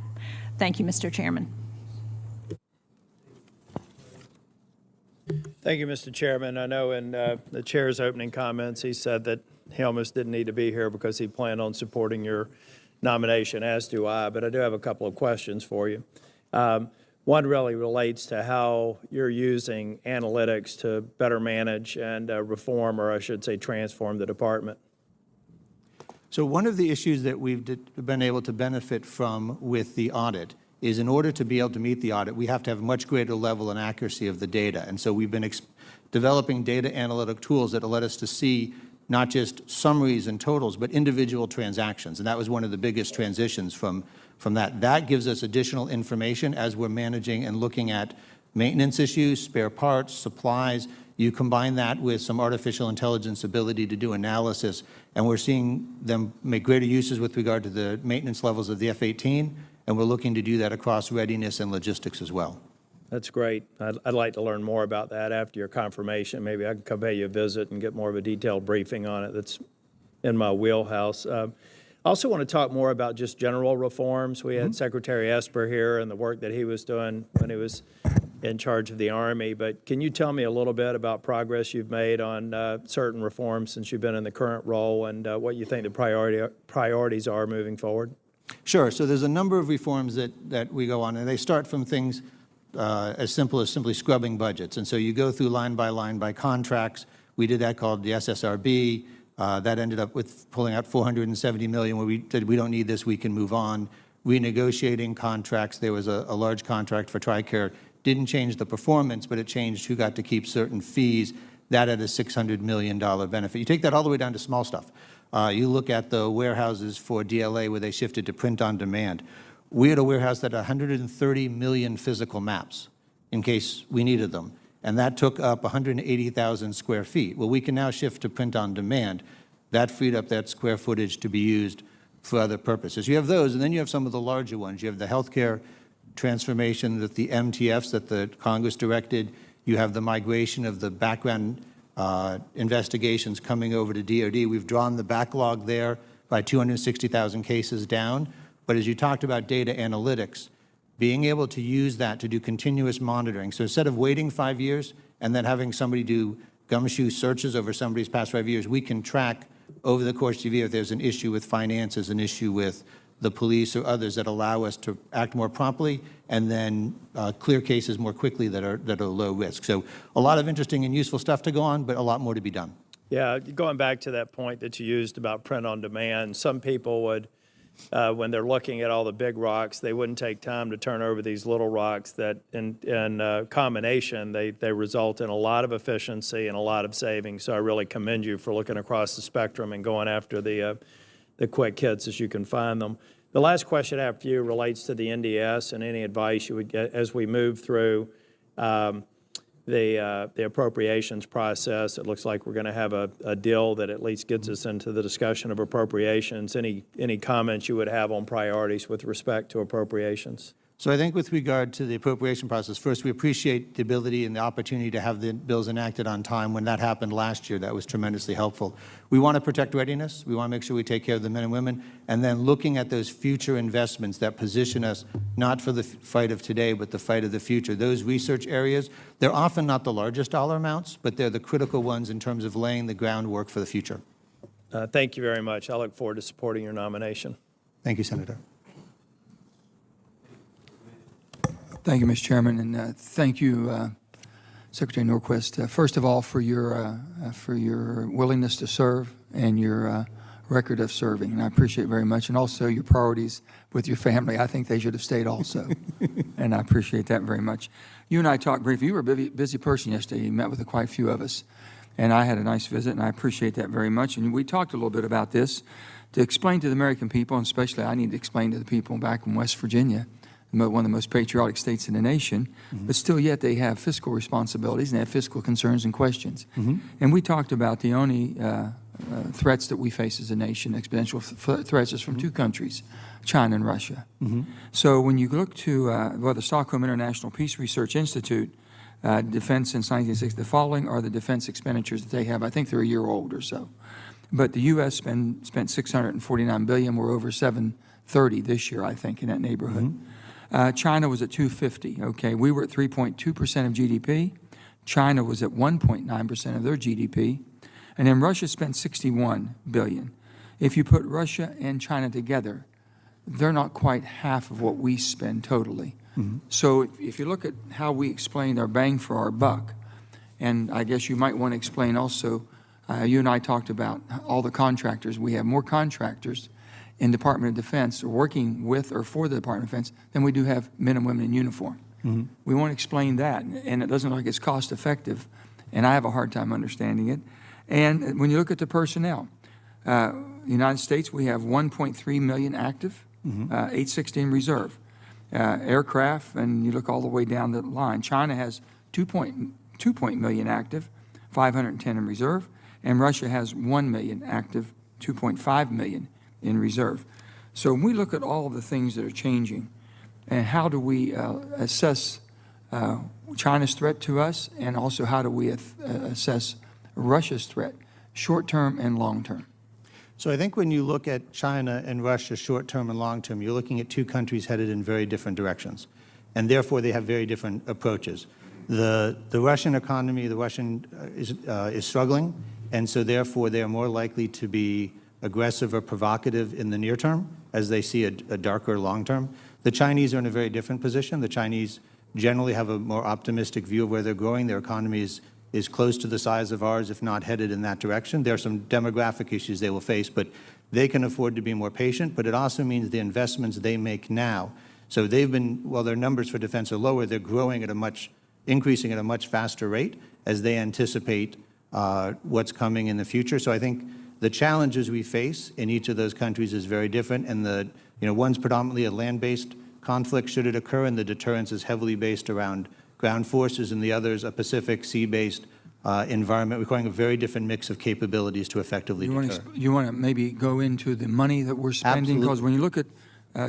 Thank you, Mr. Chairman. Thank you, Mr. Chairman. I know in the chair's opening comments, he said that he almost didn't need to be here because he planned on supporting your nomination, as do I, but I do have a couple of questions for you. One really relates to how you're using analytics to better manage and reform, or I should say transform, the department. So one of the issues that we've been able to benefit from with the audit is in order to be able to meet the audit, we have to have a much greater level and accuracy of the data. And so we've been developing data analytic tools that will let us to see not just summaries and totals, but individual transactions. And that was one of the biggest transitions from that. That gives us additional information as we're managing and looking at maintenance issues, spare parts, supplies. You combine that with some artificial intelligence ability to do analysis, and we're seeing them make greater uses with regard to the maintenance levels of the F-18, and we're looking to do that across readiness and logistics as well. That's great. I'd like to learn more about that after your confirmation. Maybe I can come pay you a visit and get more of a detailed briefing on it. That's in my wheelhouse. I also want to talk more about just general reforms. We had Secretary Esper here and the work that he was doing when he was in charge of the Army. But can you tell me a little bit about progress you've made on certain reforms since you've been in the current role, and what you think the priorities are moving forward? Sure. So there's a number of reforms that we go on, and they start from things as simple as simply scrubbing budgets. And so you go through line by contracts. We did that called the SSRB. That ended up with pulling out $470 million where we said we don't need this, we can move on. Renegotiating contracts. There was a large contract for TRICARE. Didn't change the performance, but it changed who got to keep certain fees. That had a $600 million benefit. You take that all the way down to small stuff. You look at the warehouses for DLA where they shifted to print on demand. We had a warehouse that had 130 million physical maps in case we needed them. And that took up 180,000 square feet. Well, we can now shift to print on demand. That freed up that square footage to be used for other purposes. You have those, and then you have some of the larger ones. You have the healthcare transformation, that the MTFs that the Congress directed. You have the migration of the background investigations coming over to DOD. We've drawn the backlog there by 260,000 cases down. But as you talked about data analytics, being able to use that to do continuous monitoring. So instead of waiting 5 years and then having somebody do gumshoe searches over somebody's past 5 years, we can track over the course of the year if there's an issue with finances, an issue with the police or others that allow us to act more promptly and then clear cases more quickly that are low risk. So a lot of interesting and useful stuff to go on, but a lot more to be done. Yeah, going back to that point that you used about print on demand, some people would, when they're looking at all the big rocks, they wouldn't take time to turn over these little rocks that in combination, they result in a lot of efficiency and a lot of savings. So I really commend you for looking across the spectrum and going after the quick hits as you can find them. The last question I have for you relates to the NDS and any advice you would get as we move through the appropriations process. It looks like we're going to have a deal that at least gets us into the discussion of appropriations. Any comments you would have on priorities with respect to appropriations? So I think with regard to the appropriation process, first, we appreciate the ability and the opportunity to have the bills enacted on time. When that happened last year, that was tremendously helpful. We want to protect readiness. We want to make sure we take care of the men and women. And then looking at those future investments that position us not for the fight of today, but the fight of the future. Those research areas, they're often not the largest dollar amounts, but they're the critical ones in terms of laying the groundwork for the future. Thank you very much. I look forward to supporting your nomination. Thank you, Senator. Thank you, Mr. Chairman, and thank you, Secretary Norquist. First of all, for your willingness to serve and your record of serving, and I appreciate it very much, and also your priorities with your family. I think they should have stayed also, and I appreciate that very much. You and I talked briefly. You were a busy person yesterday. You met with quite a few of us, and I had a nice visit, and I appreciate that very much. And we talked a little bit about this to explain to the American people, and especially I need to explain to the people back in West Virginia, one of the most patriotic states in the nation, but still yet they have fiscal responsibilities and they have fiscal concerns and questions. And we talked about the only threats that we face as a nation, exponential threats, is from two countries, China and Russia. So when you look to the Stockholm International Peace Research Institute, defense since 1960, the following are the defense expenditures that they have. I think they're a year old or so. But the U.S. spent $649 billion. We're over $730 this year, I think, in that neighborhood. China was at 250. Okay, we were at 3.2% of GDP. China was at 1.9% of their GDP, and then Russia spent $61 billion. If you put Russia and China together, they're not quite half of what we spend totally. So if you look at how we explained our bang for our buck, and I guess you might want to explain also, you and I talked about all the contractors. We have more contractors in Department of Defense, or working with or for the Department of Defense, than we do have men and women in uniform. We want to explain that, and it doesn't look like it's cost effective, and I have a hard time understanding it. And when you look at the personnel, the United States, we have 1.3 million active, 860 in reserve. Aircraft, and you look all the way down the line, China has 2 million active, 510 in reserve, and Russia has 1 million active, 2.5 million in reserve. So when we look at all of the things that are changing, and how do we assess China's threat to us, and also how do we assess Russia's threat, short-term and long-term? So I think when you look at China and Russia short-term and long-term, you're looking at two countries headed in very different directions, and therefore they have very different approaches. The Russian economy, is struggling, and so therefore they are more likely to be aggressive or provocative in the near term as they see a darker long term. The Chinese are in a very different position. The Chinese generally have a more optimistic view of where they're growing. Their economy is close to the size of ours, if not headed in that direction. There are some demographic issues they will face, but they can afford to be more patient. But it also means the investments they make now. So they've been, while their numbers for defense are lower, they're growing at increasing at a much faster rate as they anticipate what's coming in the future. So I think the challenges we face in each of those countries is very different, and one's predominantly a land-based conflict should it occur, and the deterrence is heavily based around ground forces, and the other's a Pacific sea-based environment requiring a very different mix of capabilities to effectively deter. You want to maybe go into the money that we're spending? Because when you look at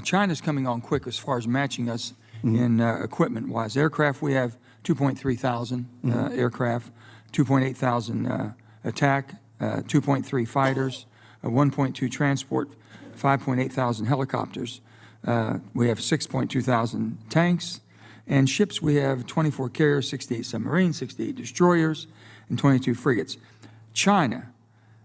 China's coming on quick as far as matching us in equipment-wise. Aircraft, we have 2.3 thousand aircraft, 2.8 thousand attack, 2.3 fighters, 1.2 transport, 5.8 thousand helicopters. We have 6.2 thousand tanks. And ships, we have 24 carriers, 68 submarines, 68 destroyers, and 22 frigates. China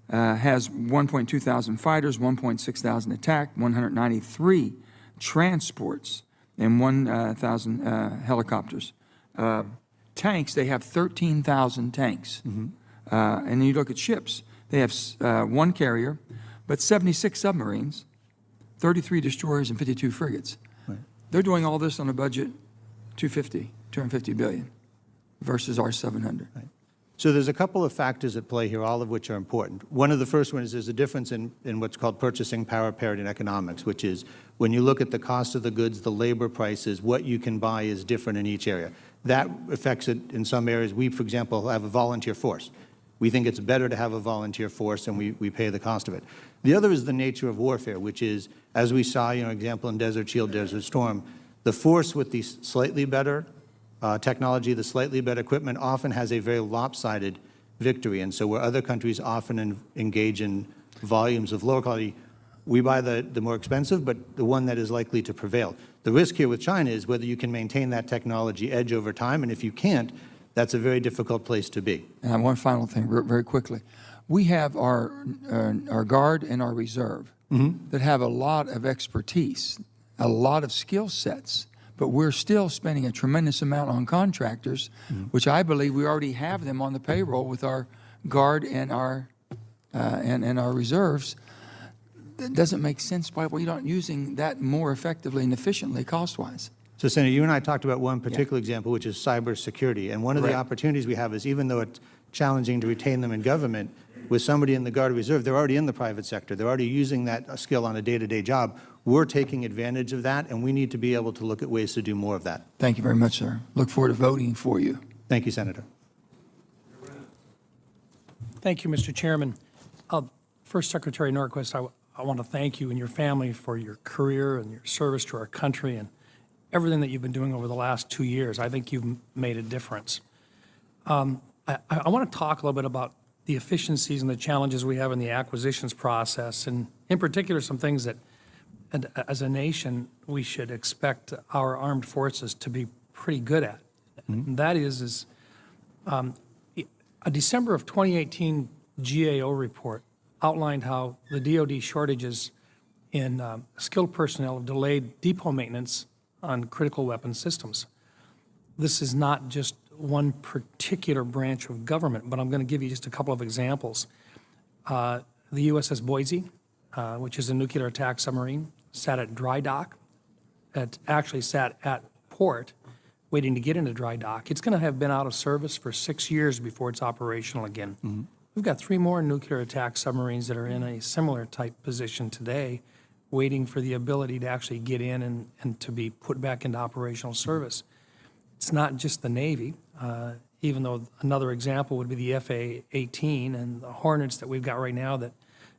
has 1.2 thousand fighters, 1.6 thousand attack, 193 transports, and 1,000 helicopters. Tanks, they have 13,000 tanks. And then you look at ships, they have one carrier, but 76 submarines, 33 destroyers, and 52 frigates. Right. They're doing all this on a budget $250 billion versus our 700. Right. So there's a couple of factors at play here, all of which are important. One of the first ones is there's a difference in what's called purchasing power parity in economics, which is when you look at the cost of the goods, the labor prices, what you can buy is different in each area. That affects it in some areas. We, for example, have a volunteer force. We think it's better to have a volunteer force, and we pay the cost of it. The other is the nature of warfare, which is, as we saw, example in Desert Shield, Desert Storm, the force with the slightly better technology, the slightly better equipment often has a very lopsided victory. And so where other countries often engage in volumes of lower quality, we buy the more expensive, but the one that is likely to prevail. The risk here with China is whether you can maintain that technology edge over time, and if you can't, that's a very difficult place to be. And one final thing, very quickly. We have our Guard and our Reserve that have a lot of expertise, a lot of skill sets, but we're still spending a tremendous amount on contractors, which I believe we already have them on the payroll with our Guard and our reserves. That doesn't make sense why we're not using that more effectively and efficiently cost-wise. So, Senator, you and I talked about one particular example, which is cybersecurity. And one of the opportunities we have is, even though it's challenging to retain them in government, with somebody in the Guard or Reserve, they're already in the private sector. They're already using that skill on a day-to-day job. We're taking advantage of that, and we need to be able to look at ways to do more of that. Thank you very much, sir. Look forward to voting for you. Thank you, Senator. Thank you, Mr. Chairman. First, Secretary Norquist, I want to thank you and your family for your career and your service to our country and everything that you've been doing over the last 2 years. I think you've made a difference. I want to talk a little bit about the efficiencies and the challenges we have in the acquisitions process, and in particular, some things that, as a nation, we should expect our armed forces to be pretty good at. And that is a December of 2018 GAO report outlined how the DoD shortages in skilled personnel have delayed depot maintenance on critical weapon systems. This is not just one particular branch of government, but I'm going to give you just a couple of examples. The USS Boise, which is a nuclear attack submarine, sat at dry dock. It actually sat at port waiting to get into dry dock. It's going to have been out of service for 6 years before it's operational again. We've got 3 more nuclear attack submarines that are in a similar type position today, waiting for the ability to actually get in and to be put back into operational service. It's not just the Navy, even though another example would be the FA-18 and the Hornets that we've got right now that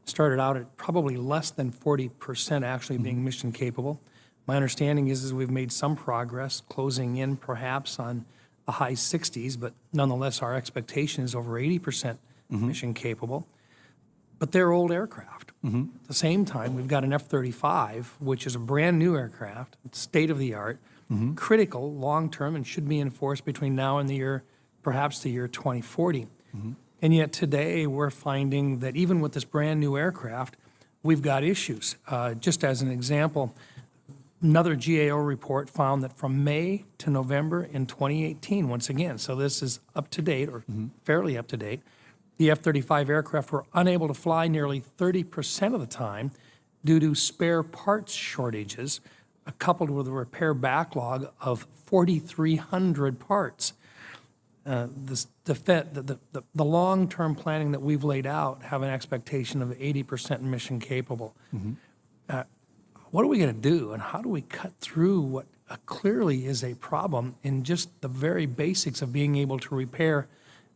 started out at probably less than 40% actually being mission capable. My understanding is we've made some progress, closing in perhaps on the high 60s, but nonetheless our expectation is over 80% mission capable. But they're old aircraft. At the same time, we've got an F-35, which is a brand new aircraft, state-of-the-art, critical, long-term, and should be enforced between now and perhaps the year 2040. And yet today, we're finding that even with this brand new aircraft, we've got issues. Just as an example, Another GAO report found that from May to November in 2018, once again, so this is up to date or fairly up to date, the F-35 aircraft were unable to fly nearly 30% of the time due to spare parts shortages, coupled with a repair backlog of 4,300 parts. The long-term planning that we've laid out have an expectation of 80% mission capable. What are we going to do, and how do we cut through what clearly is a problem in just the very basics of being able to repair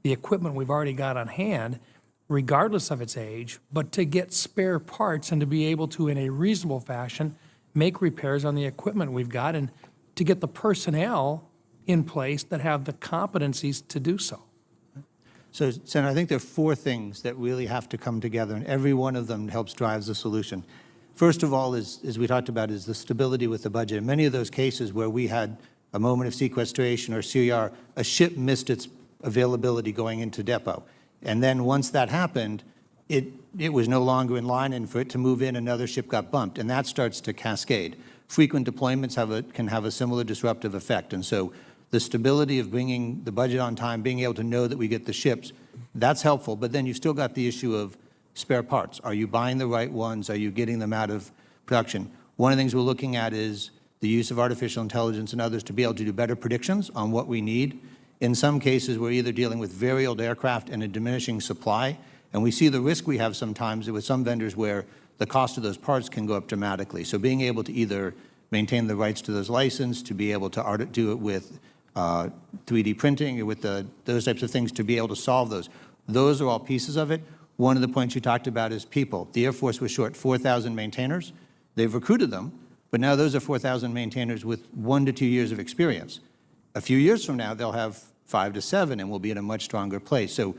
the equipment we've already got on hand, regardless of its age, but to get spare parts and to be able to, in a reasonable fashion, make repairs on the equipment we've got, and to get the personnel in place that have the competencies to do so? So, Senator, I think there are 4 things that really have to come together, and every one of them helps drive the solution. First of all, as we talked about, is the stability with the budget. In many of those cases where we had a moment of sequestration or CR, a ship missed its availability going into depot. And then once that happened, it was no longer in line, and for it to move in, another ship got bumped, and that starts to cascade. Frequent deployments can have a similar disruptive effect. And so the stability of bringing the budget on time, being able to know that we get the ships, that's helpful. But then you've still got the issue of spare parts. Are you buying the right ones? Are you getting them out of production? One of the things we're looking at is the use of artificial intelligence and others to be able to do better predictions on what we need. In some cases, we're either dealing with very old aircraft and a diminishing supply, and we see the risk we have sometimes with some vendors where the cost of those parts can go up dramatically. So being able to either maintain the rights to those licenses, to be able to do it with 3D printing or with those types of things, to be able to solve those. Those are all pieces of it. One of the points you talked about is people. The Air Force was short 4,000 maintainers. They've recruited them, but now those are 4,000 maintainers with 1 to 2 years of experience. A few years from now, they'll have 5 to 7, and we'll be in a much stronger place. So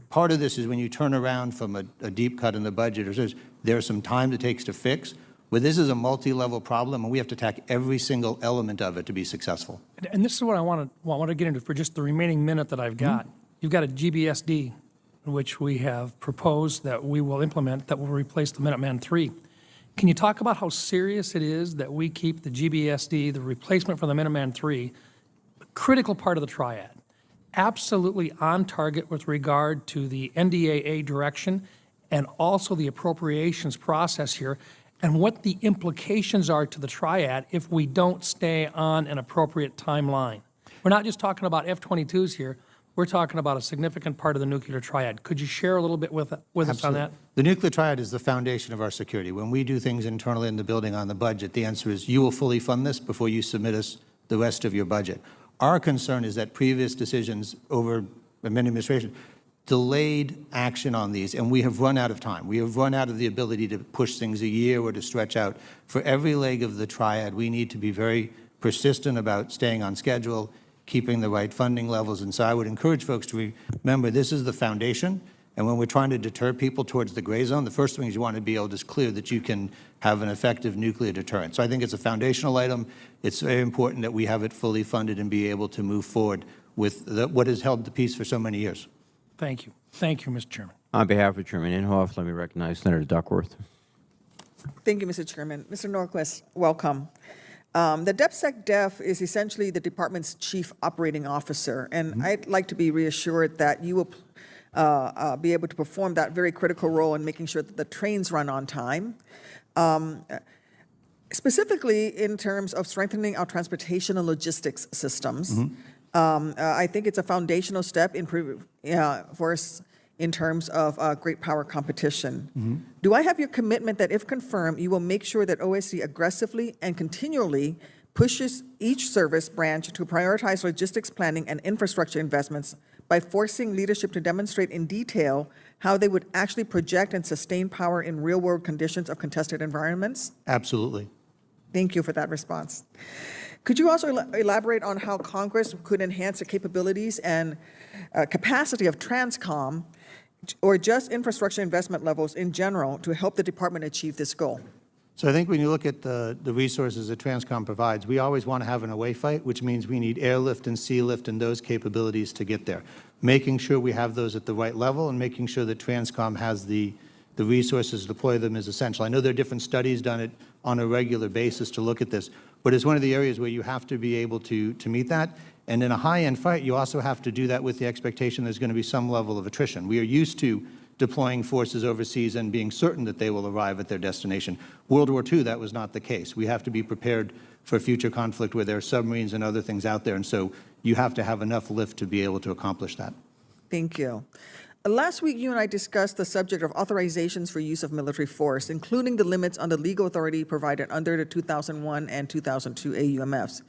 part of this is when you turn around from a deep cut in the budget, or there's some time it takes to fix, but this is a multi-level problem, and we have to attack every single element of it to be successful. And this is what I want to get into for just the remaining minute that I've got. You've got a GBSD, which we have proposed that we will implement, that will replace the Minuteman III. Can you talk about how serious it is that we keep the GBSD, the replacement for the Minuteman III, a critical part of the triad, absolutely on target with regard to the NDAA direction and also the appropriations process here, and what the implications are to the triad if we don't stay on an appropriate timeline? We're not just talking about F-22s here. We're talking about a significant part of the nuclear triad. Could you share a little bit with us on that? The nuclear triad is the foundation of our security. When we do things internally in the building on the budget, the answer is you will fully fund this before you submit us the rest of your budget. Our concern is that previous decisions over many administrations delayed action on these, and we have run out of time. We have run out of the ability to push things a year or to stretch out. For every leg of the triad, we need to be very persistent about staying on schedule, keeping the right funding levels. And so I would encourage folks to remember this is the foundation, and when we're trying to deter people towards the gray zone, the first thing is you want to be able to clear that you can have an effective nuclear deterrent. So I think it's a foundational item. It's very important that we have it fully funded and be able to move forward with what has held the peace for so many years. Thank you. Thank you, Mr. Chairman. On behalf of Chairman Inhofe, let me recognize Senator Duckworth. Thank you, Mr. Chairman. Mr. Norquist, welcome. The DepSecDef is essentially the department's chief operating officer, and I'd like to be reassured that you will be able to perform that very critical role in making sure that the trains run on time. Specifically in terms of strengthening our transportation and logistics systems, I think it's a foundational step for us in terms of great power competition. Do I have your commitment that if confirmed, you will make sure that OSC aggressively and continually pushes each service branch to prioritize logistics planning and infrastructure investments by forcing leadership to demonstrate in detail how they would actually project and sustain power in real-world conditions of contested environments? Absolutely. Thank you for that response. Could you also elaborate on how Congress could enhance the capabilities and capacity of Transcom or just infrastructure investment levels in general to help the department achieve this goal? So I think when you look at the resources that Transcom provides, we always want to have an away fight, which means we need airlift and sea lift and those capabilities to get there. Making sure we have those at the right level and making sure that Transcom has the resources to deploy them is essential. I know there are different studies done on a regular basis to look at this, But it's one of the areas where you have to be able to meet that. And in a high-end fight, you also have to do that with the expectation there's going to be some level of attrition. We are used to deploying forces overseas and being certain that they will arrive at their destination. World War II, that was not the case. We have to be prepared for future conflict where there are submarines and other things out there, and so you have to have enough lift to be able to accomplish that. Thank you. Last week, you and I discussed the subject of authorizations for use of military force, including the limits on the legal authority provided under the 2001 and 2002 AUMFs.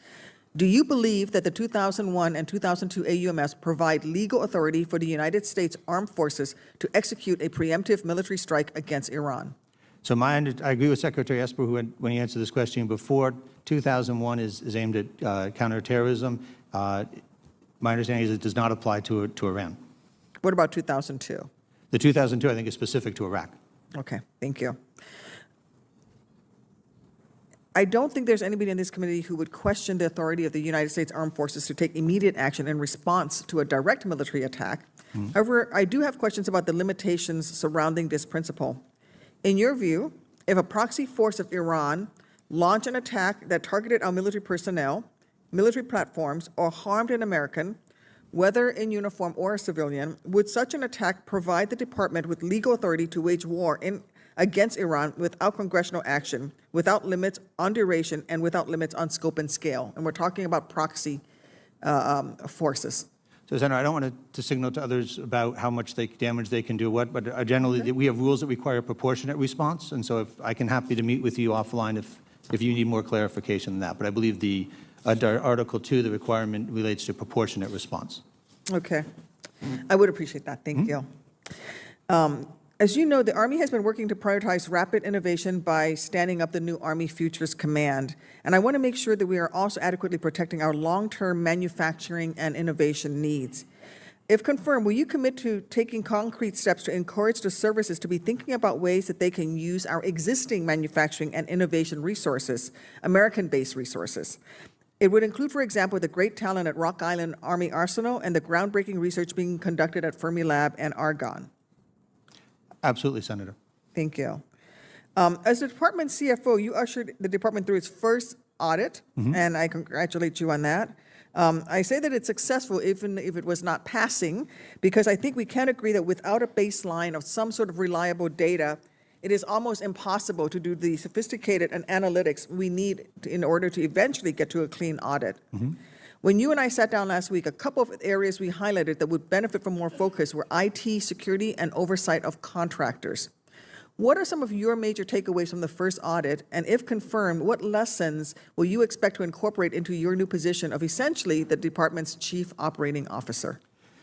Do you believe that the 2001 and 2002 AUMFs provide legal authority for the United States Armed Forces to execute a preemptive military strike against Iran? So I agree with Secretary Esper when he answered this question before. 2001 is aimed at counterterrorism. My understanding is it does not apply to Iran. What about 2002? The 2002, I think, is specific to Iraq. Okay, thank you. I don't think there's anybody in this committee who would question the authority of the United States Armed Forces to take immediate action in response to a direct military attack. However, I do have questions about the limitations surrounding this principle. In your view, if a proxy force of Iran launched an attack that targeted our military personnel, military platforms, or harmed an American, whether in uniform or a civilian, would such an attack provide the department with legal authority to wage war against Iran without congressional action, without limits on duration, and without limits on scope and scale? And we're talking about proxy forces. So, Senator, I don't want to signal to others about how much damage they can do what, but generally we have rules that require proportionate response, and so I can happy to meet with you offline if you need more clarification than that. But I believe the Article 2, the requirement relates to proportionate response. Okay. I would appreciate that. Thank you. As you know, the Army has been working to prioritize rapid innovation by standing up the new Army Futures Command. And I want to make sure that we are also adequately protecting our long-term manufacturing and innovation needs. If confirmed, will you commit to taking concrete steps to encourage the services to be thinking about ways that they can use our existing manufacturing and innovation resources, American-based resources? It would include, for example, the great talent at Rock Island Army Arsenal and the groundbreaking research being conducted at Fermilab and Argonne. Absolutely, Senator. Thank you. As the department CFO, you ushered the department through its first audit, and I congratulate you on that. I say that it's successful even if it was not passing, because I think we can agree that without a baseline of some sort of reliable data, it is almost impossible to do the sophisticated analytics we need in order to eventually get to a clean audit. When you and I sat down last week, a couple of areas we highlighted that would benefit from more focus were IT, security, and oversight of contractors. What are some of your major takeaways from the first audit? And if confirmed, what lessons will you expect to incorporate into your new position of essentially the department's chief operating officer?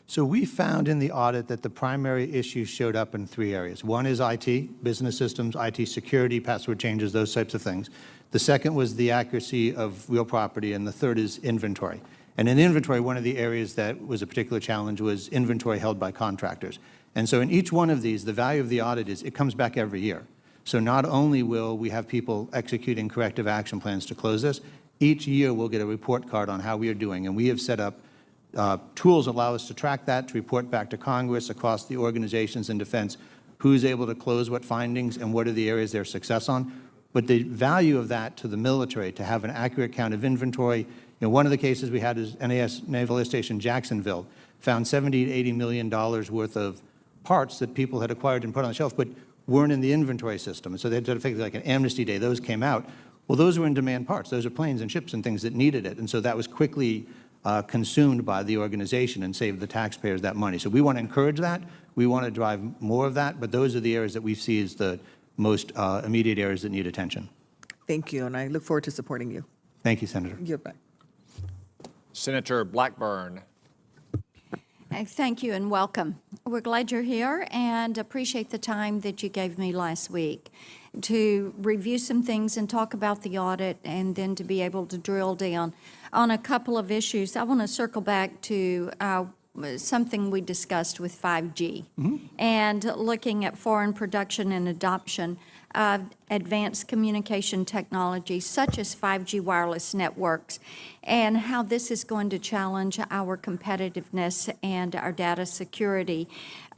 So we found in the audit that the primary issues showed up in 3 areas. One is IT, business systems, IT security, password changes, those types of things. The second was the accuracy of real property, and the third is inventory. And in inventory, one of the areas that was a particular challenge was inventory held by contractors. And so in each one of these, the value of the audit is it comes back every year. So not only will we have people executing corrective action plans to close this, each year we'll get a report card on how we are doing. And we have set up tools that allow us to track that, to report back to Congress across the organizations in defense, who's able to close what findings and what are the areas they're success on. But the value of that to the military, to have an accurate count of inventory, one of the cases we had is NAS Naval Air Station Jacksonville found $70 to $80 million worth of parts that people had acquired and put on the shelf, but weren't in the inventory system. And so they did effectively like an amnesty day. Those came out. Well, those were in-demand parts. Those are planes and ships and things that needed it. And so that was quickly consumed by the organization and saved the taxpayers that money. So we want to encourage that. We want to drive more of that. But those are the areas that we see as the most immediate areas that need attention. Thank you, and I look forward to supporting you. Thank you, Senator. You're back. Senator Blackburn. Thank you and welcome. We're glad you're here and appreciate the time that you gave me last week to review some things and talk about the audit and then to be able to drill down on a couple of issues. I want to circle back to something we discussed with 5G and looking at foreign production and adoption of advanced communication technology such as 5G wireless networks and how this is going to challenge our competitiveness and our data security.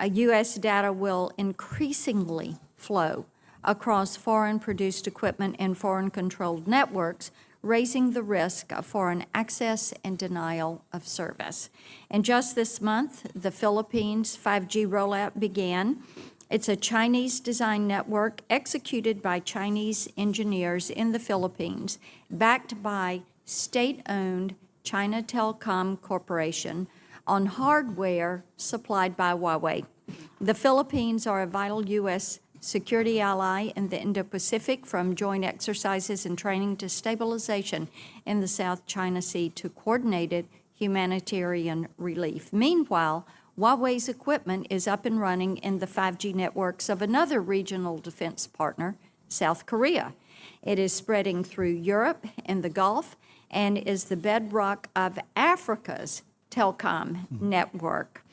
U.S. data will increasingly flow across foreign-produced equipment and foreign-controlled networks, raising the risk of foreign access and denial of service. And just this month, the Philippines 5G rollout began. It's a Chinese-designed network executed by Chinese engineers in the Philippines, backed by state-owned China Telecom Corporation on hardware supplied by Huawei. The Philippines are a vital U.S. security ally in the Indo-Pacific, from joint exercises and training to stabilization in the South China Sea to coordinated humanitarian relief. Meanwhile, Huawei's equipment is up and running in the 5G networks of another regional defense partner, South Korea. It is spreading through Europe and the Gulf and is the bedrock of Africa's telecom network.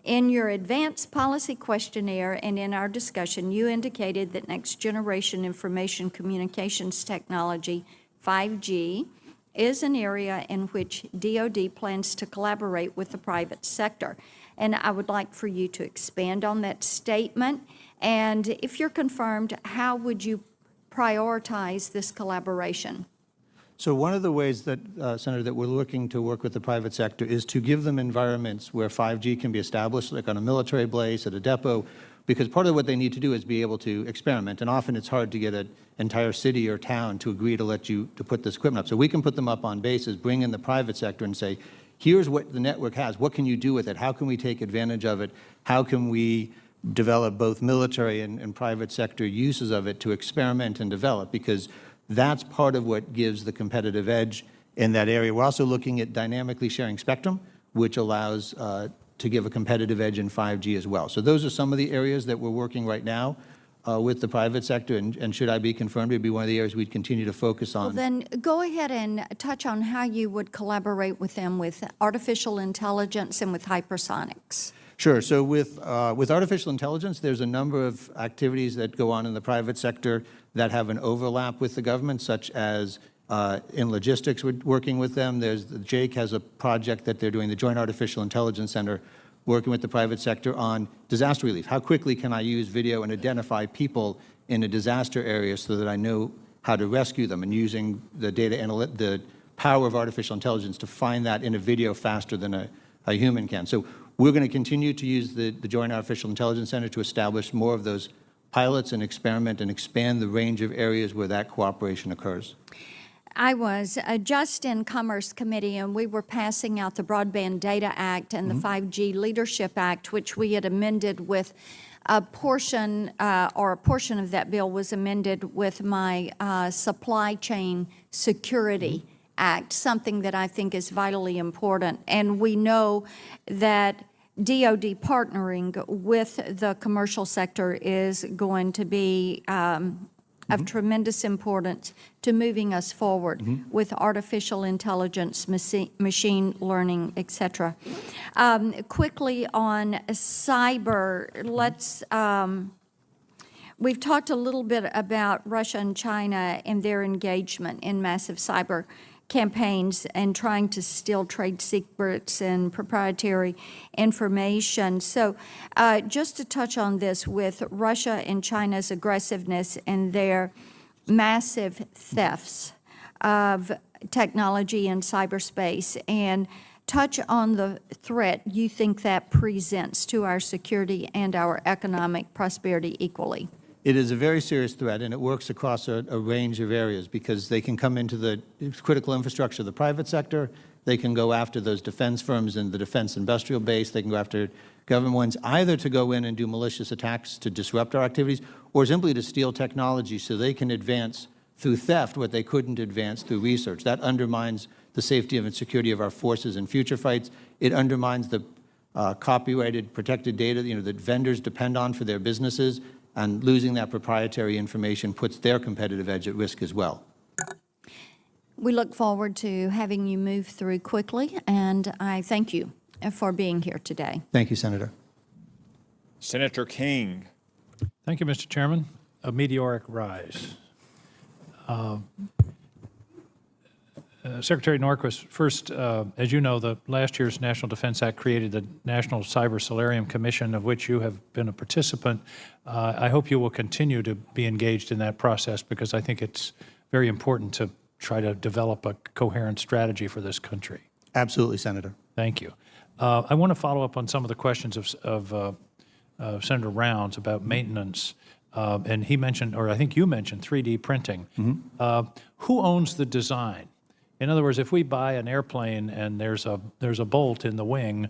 In your advanced policy questionnaire and in our discussion, you indicated that next generation information communications technology, 5G, is an area in which DoD plans to collaborate with the private sector. And I would like for you to expand on that statement. And if you're confirmed, how would you prioritize this collaboration? So one of the ways that, Senator, that we're looking to work with the private sector is to give them environments where 5G can be established, like on a military base, at a depot, because part of what they need to do is be able to experiment, and often it's hard to get an entire city or town to agree to let you to put this equipment up. So we can put them up on bases, bring in the private sector and say, here's what the network has, what can you do with it, how can we take advantage of it, how can we develop both military and private sector uses of it to experiment and develop, because that's part of what gives the competitive edge in that area. We're also looking at dynamically sharing spectrum, which allows to give a competitive edge in 5G as well. So those are some of the areas that we're working right now with the private sector, and should I be confirmed, it would be one of the areas we'd continue to focus on. Well, then go ahead and touch on how you would collaborate with them with artificial intelligence and with hypersonics. Sure. So with artificial intelligence, there's a number of activities that go on in the private sector that have an overlap with the government, such as in logistics, we're working with them. Jake has a project that they're doing, the Joint Artificial Intelligence Center, working with the private sector on disaster relief. How quickly can I use video and identify people in a disaster area so that I know how to rescue them, and using the the power of artificial intelligence to find that in a video faster than a human can. So we're going to continue to use the Joint Artificial Intelligence Center to establish more of those pilots and experiment and expand the range of areas where that cooperation occurs. I was just in Commerce Committee, and we were passing out the Broadband Data Act and the 5G Leadership Act, which we had amended with a portion, or a portion of that bill was amended with my Supply Chain Security Act, something that I think is vitally important. And we know that DoD partnering with the commercial sector is going to be of tremendous importance to moving us forward with artificial intelligence, machine learning, et cetera. Quickly on cyber, we've talked a little bit about Russia and China and their engagement in massive cyber campaigns and trying to steal trade secrets and proprietary information. So just to touch on this, with Russia and China's aggressiveness and their massive thefts of technology and cyberspace, and touch on the threat you think that presents to our security and our economic prosperity equally. It is a very serious threat, and it works across a range of areas, because they can come into the critical infrastructure of the private sector. They can go after those defense firms in the defense industrial base. They can go after government ones, either to go in and do malicious attacks to disrupt our activities, or simply to steal technology so they can advance through theft what they couldn't advance through research. That undermines the safety and security of our forces in future fights. It undermines the copyrighted, protected data that vendors depend on for their businesses, and losing that proprietary information puts their competitive edge at risk as well. We look forward to having you move through quickly, and I thank you for being here today. Thank you, Senator. Senator King. Thank you, Mr. Chairman. A meteoric rise. Secretary Norquist, first, as you know, the last year's National Defense Act created the National Cyber Solarium Commission, of which you have been a participant. I hope you will continue to be engaged in that process, because I think it's very important to try to develop a coherent strategy for this country. Absolutely, Senator. Thank you. I want to follow up on some of the questions of Senator Rounds about maintenance. And he mentioned, or I think you mentioned, 3D printing. Who owns the design? In other words, if we buy an airplane and there's a bolt in the wing,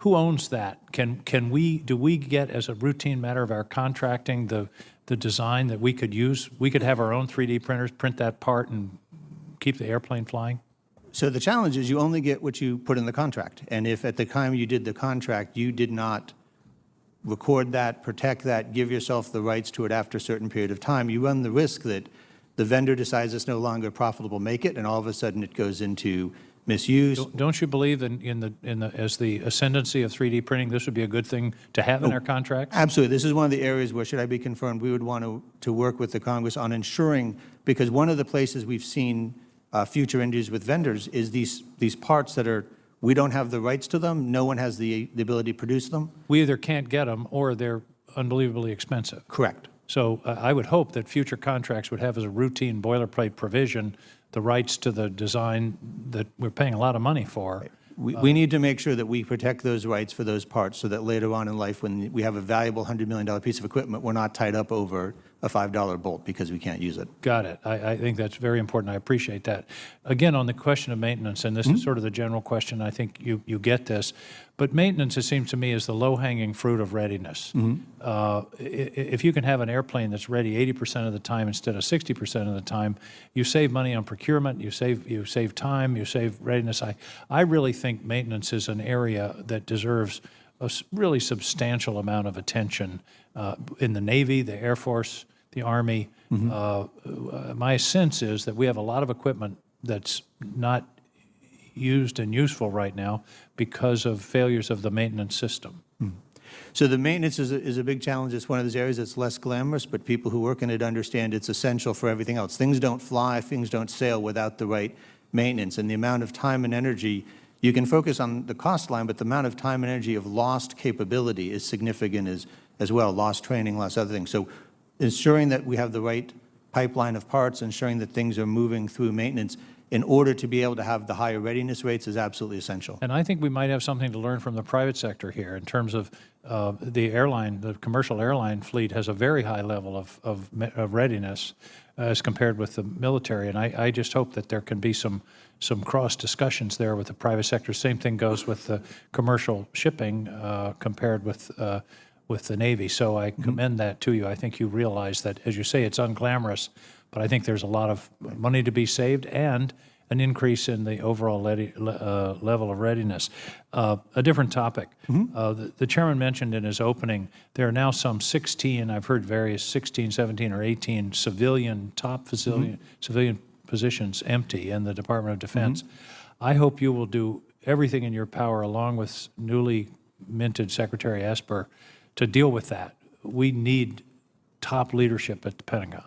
who owns that? Do we get, as a routine matter of our contracting, the design that we could use? We could have our own 3D printers print that part and keep the airplane flying? So the challenge is you only get what you put in the contract. And if at the time you did the contract, you did not record that, protect that, give yourself the rights to it after a certain period of time, you run the risk that the vendor decides it's no longer profitable, make it, and all of a sudden it goes into misuse. Don't you believe as the ascendancy of 3D printing, this would be a good thing to have in our contracts? Absolutely. This is one of the areas where, should I be confirmed, we would want to work with the Congress on ensuring, because one of the places we've seen future injuries with vendors is these parts that we don't have the rights to them, no one has the ability to produce them. We either can't get them or they're unbelievably expensive. Correct. So I would hope that future contracts would have as a routine boilerplate provision the rights to the design that we're paying a lot of money for. We need to make sure that we protect those rights for those parts so that later on in life, when we have a valuable $100 million piece of equipment, we're not tied up over a $5 bolt because we can't use it. Got it. I think that's very important. I appreciate that. Again, on the question of maintenance, and this is sort of the general question, I think you get this, but maintenance, it seems to me, is the low-hanging fruit of readiness. If you can have an airplane that's ready 80% of the time instead of 60% of the time, you save money on procurement, you save time, you save readiness. I really think maintenance is an area that deserves a really substantial amount of attention in the Navy, the Air Force, the Army. My sense is that we have a lot of equipment that's not used and useful right now because of failures of the maintenance system. So the maintenance is a big challenge. It's one of those areas that's less glamorous, but people who work in it understand it's essential for everything else. Things don't fly, things don't sail without the right maintenance. And the amount of time and energy, you can focus on the cost line, but the amount of time and energy of lost capability is significant as well, lost training, lost other things. So ensuring that we have the right pipeline of parts, ensuring that things are moving through maintenance in order to be able to have the higher readiness rates is absolutely essential. And I think we might have something to learn from the private sector here in terms of the commercial airline fleet has a very high level of readiness as compared with the military. And I just hope that there can be some cross discussions there with the private sector. Same thing goes with the commercial shipping compared with the Navy. So I commend that to you. I think you realize that, as you say, it's unglamorous, but I think there's a lot of money to be saved and an increase in the overall level of readiness. A different topic. The chairman mentioned in his opening, there are now some 16, I've heard various 16, 17, or 18 civilian positions empty in the Department of Defense. I hope you will do everything in your power, along with newly minted Secretary Esper, to deal with that. We need top leadership at the Pentagon.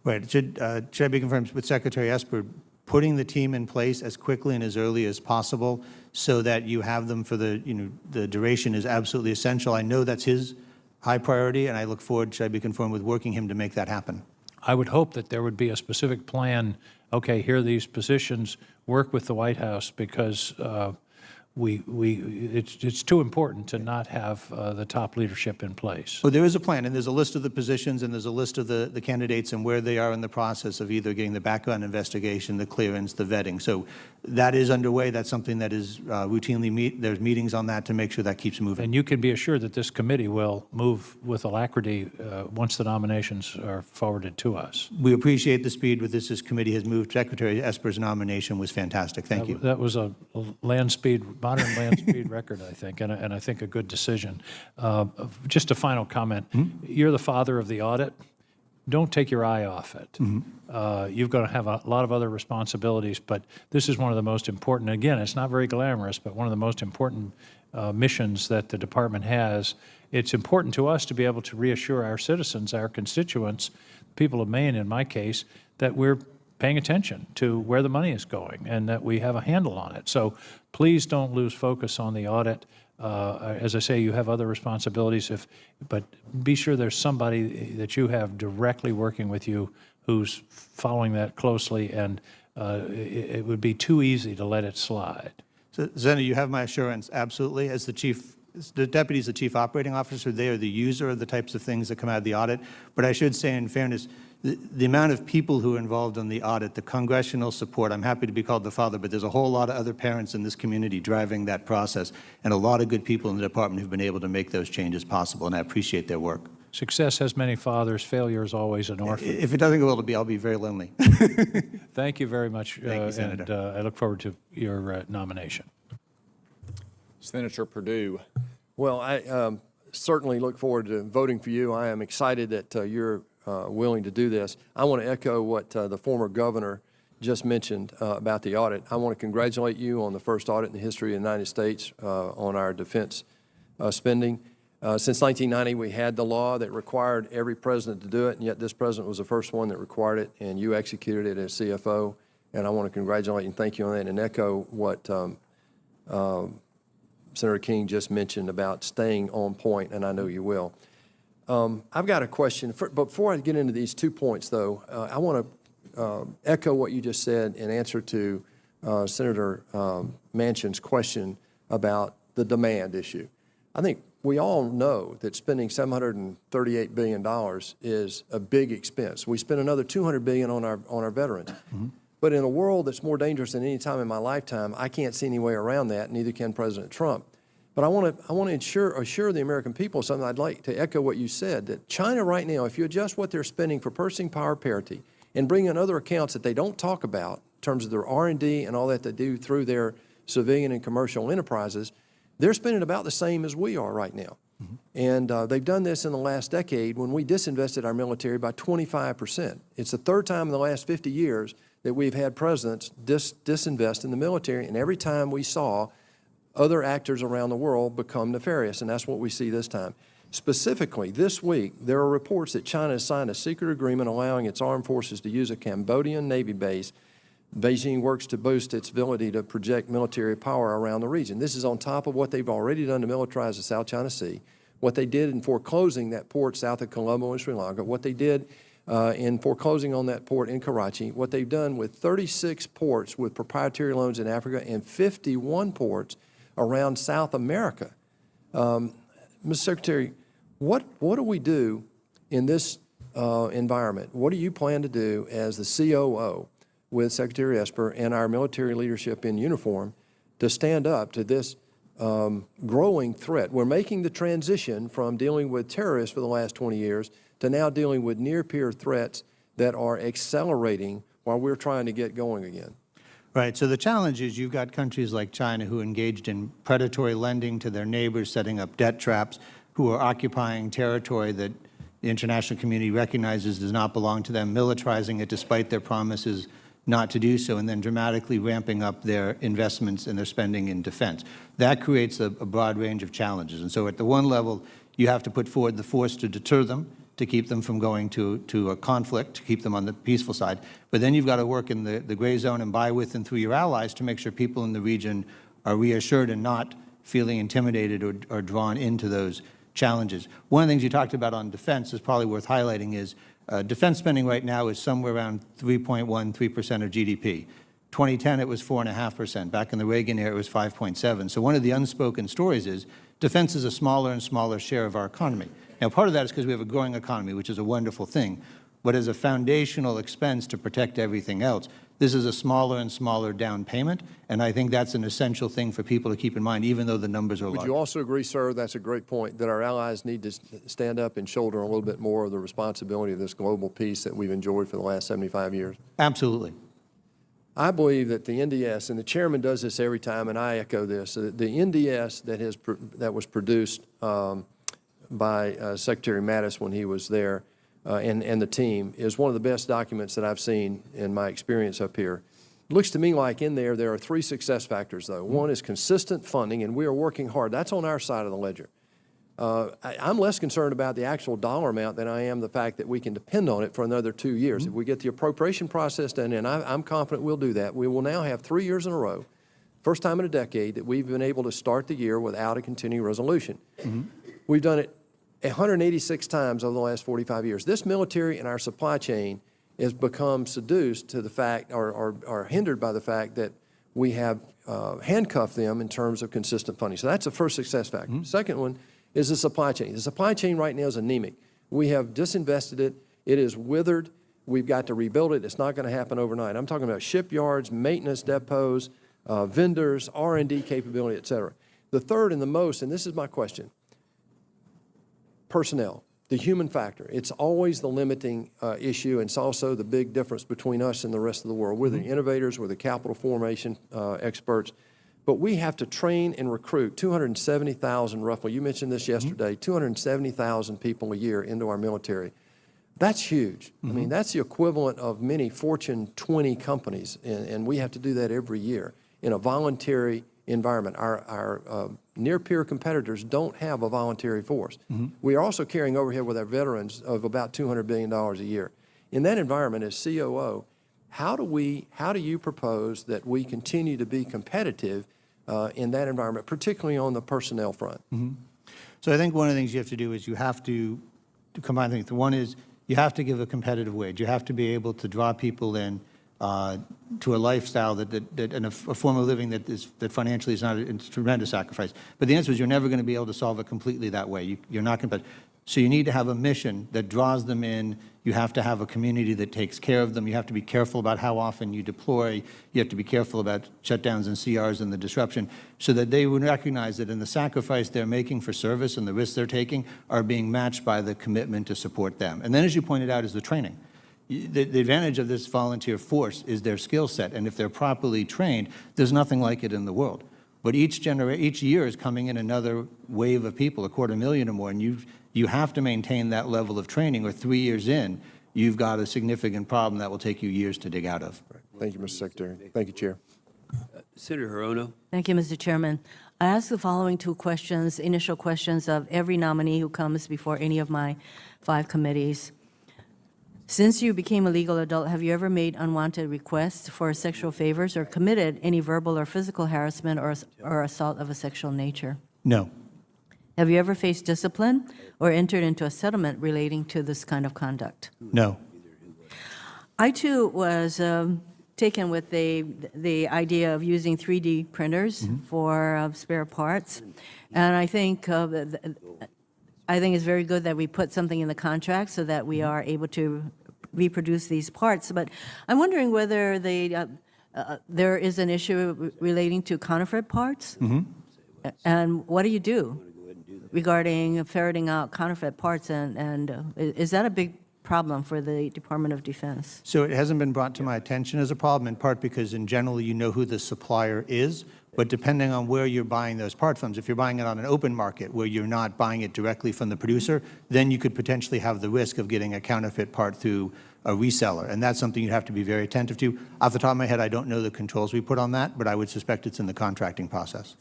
Right. Should I be confirmed with Secretary Esper putting the team in place as quickly and as early as possible so that you have them for the duration is absolutely essential. I know that's his high priority, and I look forward, should I be confirmed, with working him to make that happen. I would hope that there would be a specific plan. Okay, here are these positions. Work with the White House because it's too important to not have the top leadership in place. Well, there is a plan, and there's a list of the positions, and there's a list of the candidates and where they are in the process of either getting the background investigation, the clearance, the vetting. So that is underway. That's something that is routinely there's meetings on that to make sure that keeps moving. And you can be assured that this committee will move with alacrity once the nominations are forwarded to us. We appreciate the speed with this committee has moved. Secretary Esper's nomination was fantastic. Thank you. That was a modern land speed record, I think, and I think a good decision. Just a final comment. You're the father of the audit. Don't take your eye off it. You've got to have a lot of other responsibilities, but this is one of the most important. Again, it's not very glamorous, but one of the most important missions that the department has. It's important to us to be able to reassure our citizens, our constituents, people of Maine in my case, that we're paying attention to where the money is going and that we have a handle on it. So please don't lose focus on the audit. As I say, you have other responsibilities, but be sure there's somebody that you have directly working with you who's following that closely and it would be too easy to let it slide. So, Senator, you have my assurance, absolutely. As the deputy is the chief operating officer. They are the user of the types of things that come out of the audit. But I should say, in fairness, the amount of people who are involved in the audit, the congressional support, I'm happy to be called the father, but there's a whole lot of other parents in this community driving that process, and a lot of good people in the department who've been able to make those changes possible, and I appreciate their work. Success has many fathers. Failure is always an orphan. If it doesn't go well to be, I'll be very lonely. Thank you very much, Thank you, Senator. and I look forward to your nomination. Senator Perdue. Well, I certainly look forward to voting for you. I am excited that you're willing to do this. I want to echo what the former governor just mentioned about the audit. I want to congratulate you on the first audit in the history of the United States on our defense spending. Since 1990, we had the law that required every president to do it, and yet this president was the first one that required it, and you executed it as CFO. And I want to congratulate and thank you on that, and echo what Senator King just mentioned about staying on point, and I know you will. I've got a question. But before I get into these 2 points, though, I want to echo what you just said in answer to Senator Manchin's question about the demand issue. I think we all know that spending $738 billion is a big expense. We spend another $200 billion on our veterans. Mm-hmm. But in a world that's more dangerous than any time in my lifetime, I can't see any way around that, neither can President Trump. But I want to assure the American people something. I'd like to echo what you said, that China right now, if you adjust what they're spending for purchasing power parity and bring in other accounts that they don't talk about in terms of their R&D and all that they do through their civilian and commercial enterprises, they're spending about the same as we are right now. Mm-hmm. And they've done this in the last decade when we disinvested our military by 25%. It's the third time in the last 50 years that we've had presidents disinvest in the military, and every time we saw other actors around the world become nefarious, and that's what we see this time. Specifically, this week, there are reports that China has signed a secret agreement allowing its armed forces to use a Cambodian Navy base. Beijing works to boost its ability to project military power around the region. This is on top of what they've already done to militarize the South China Sea, what they did in foreclosing that port south of Colombo in Sri Lanka, what they did in foreclosing on that port in Karachi, what they've done with 36 ports with proprietary loans in Africa and 51 ports around South America. Mr. Secretary, what do we do in this environment? What do you plan to do as the COO with Secretary Esper and our military leadership in uniform to stand up to this growing threat? We're making the transition from dealing with terrorists for the last 20 years to now dealing with near-peer threats that are accelerating while we're trying to get going again. Right. So the challenge is you've got countries like China who engaged in predatory lending to their neighbors, setting up debt traps, who are occupying territory that the international community recognizes does not belong to them, militarizing it despite their promises not to do so, and then dramatically ramping up their investments and their spending in defense. That creates a broad range of challenges. And so at the one level, you have to put forward the force to deter them, to keep them from going to a conflict, to keep them on the peaceful side. But then you've got to work in the gray zone and by, with, and through your allies to make sure people in the region are reassured and not feeling intimidated or drawn into those challenges. One of the things you talked about on defense is probably worth highlighting is defense spending right now is somewhere around 3.13% of GDP. 2010, it was 4.5%. Back in the Reagan era, it was 5.7%. So one of the unspoken stories is defense is a smaller and smaller share of our economy. Now, part of that is because we have a growing economy, which is a wonderful thing. But as a foundational expense to protect everything else, this is a smaller and smaller down payment, and I think that's an essential thing for people to keep in mind, even though the numbers are large. Would you also agree, sir, that's a great point, that our allies need to stand up and shoulder a little bit more of the responsibility of this global peace that we've enjoyed for the last 75 years? Absolutely. I believe that the NDS, and the chairman does this every time, and I echo this, the NDS that was produced by Secretary Mattis when he was there and the team is one of the best documents that I've seen in my experience up here. It looks to me like in there are 3 success factors, though. One is consistent funding, and we are working hard. That's on our side of the ledger. I'm less concerned about the actual dollar amount than I am the fact that we can depend on it for another 2 years. If we get the appropriation process done, and I'm confident we'll do that, we will now have 3 years in a row, first time in a decade, that we've been able to start the year without a continuing resolution. We've done it 186 times over the last 45 years. This military and our supply chain has become seduced to the fact or hindered by the fact that we have handcuffed them in terms of consistent funding. So that's the first success factor. The second one is the supply chain. The supply chain right now is anemic. We have disinvested it. It is withered. We've got to rebuild it. It's not going to happen overnight. I'm talking about shipyards, maintenance depots, vendors, R&D capability, et cetera. The third and the most, and this is my question, personnel, the human factor. It's always the limiting issue, and it's also the big difference between us and the rest of the world. We're the innovators, we're the capital formation experts, but we have to train and recruit 270,000 roughly. You mentioned this yesterday, 270,000 people a year into our military. That's huge. I mean, that's the equivalent of many Fortune 20 companies, and we have to do that every year in a voluntary environment. Our near-peer competitors don't have a voluntary force. We are also carrying overhead with our veterans of about $200 billion a year. In that environment, as COO, how do you propose that we continue to be competitive in that environment, particularly on the personnel front? So I think one of the things you have to do is you have to combine things. One is you have to give a competitive wage. You have to be able to draw people in to a lifestyle and a form of living that financially is not a tremendous sacrifice. But the answer is you're never going to be able to solve it completely that way. You're not competitive. So you need to have a mission that draws them in. You have to have a community that takes care of them. You have to be careful about how often you deploy. You have to be careful about shutdowns and CRs and the disruption so that they would recognize that in the sacrifice they're making for service and the risks they're taking are being matched by the commitment to support them. And then, as you pointed out, is the training. The advantage of this volunteer force is their skill set, and if they're properly trained, there's nothing like it in the world. But each year is coming in another wave of people, 250,000 or more, and you have to maintain that level of training, or 3 years in, you've got a significant problem that will take you years to dig out of. Thank you, Mr. Secretary. Thank you, Chair. Senator Hirono. Thank you, Mr. Chairman. I ask the following two questions, initial questions of every nominee who comes before any of my 5 committees. Since you became a legal adult, have you ever made unwanted requests for sexual favors or committed any verbal or physical harassment or assault of a sexual nature? No. Have you ever faced discipline or entered into a settlement relating to this kind of conduct? No. I, too, was taken with the idea of using 3D printers for spare parts, and I think it's very good that we put something in the contract so that we are able to reproduce these parts. But I'm wondering whether there is an issue relating to counterfeit parts, and what do you do regarding ferreting out counterfeit parts, and is that a big problem for the Department of Defense? So it hasn't been brought to my attention as a problem, in part because in general you know who the supplier is, but depending on where you're buying those parts from, if you're buying it on an open market where you're not buying it directly from the producer, then you could potentially have the risk of getting a counterfeit part through a reseller, and that's something you'd have to be very attentive to. Off the top of my head, I don't know the controls we put on that, but I would suspect it's in the contracting process.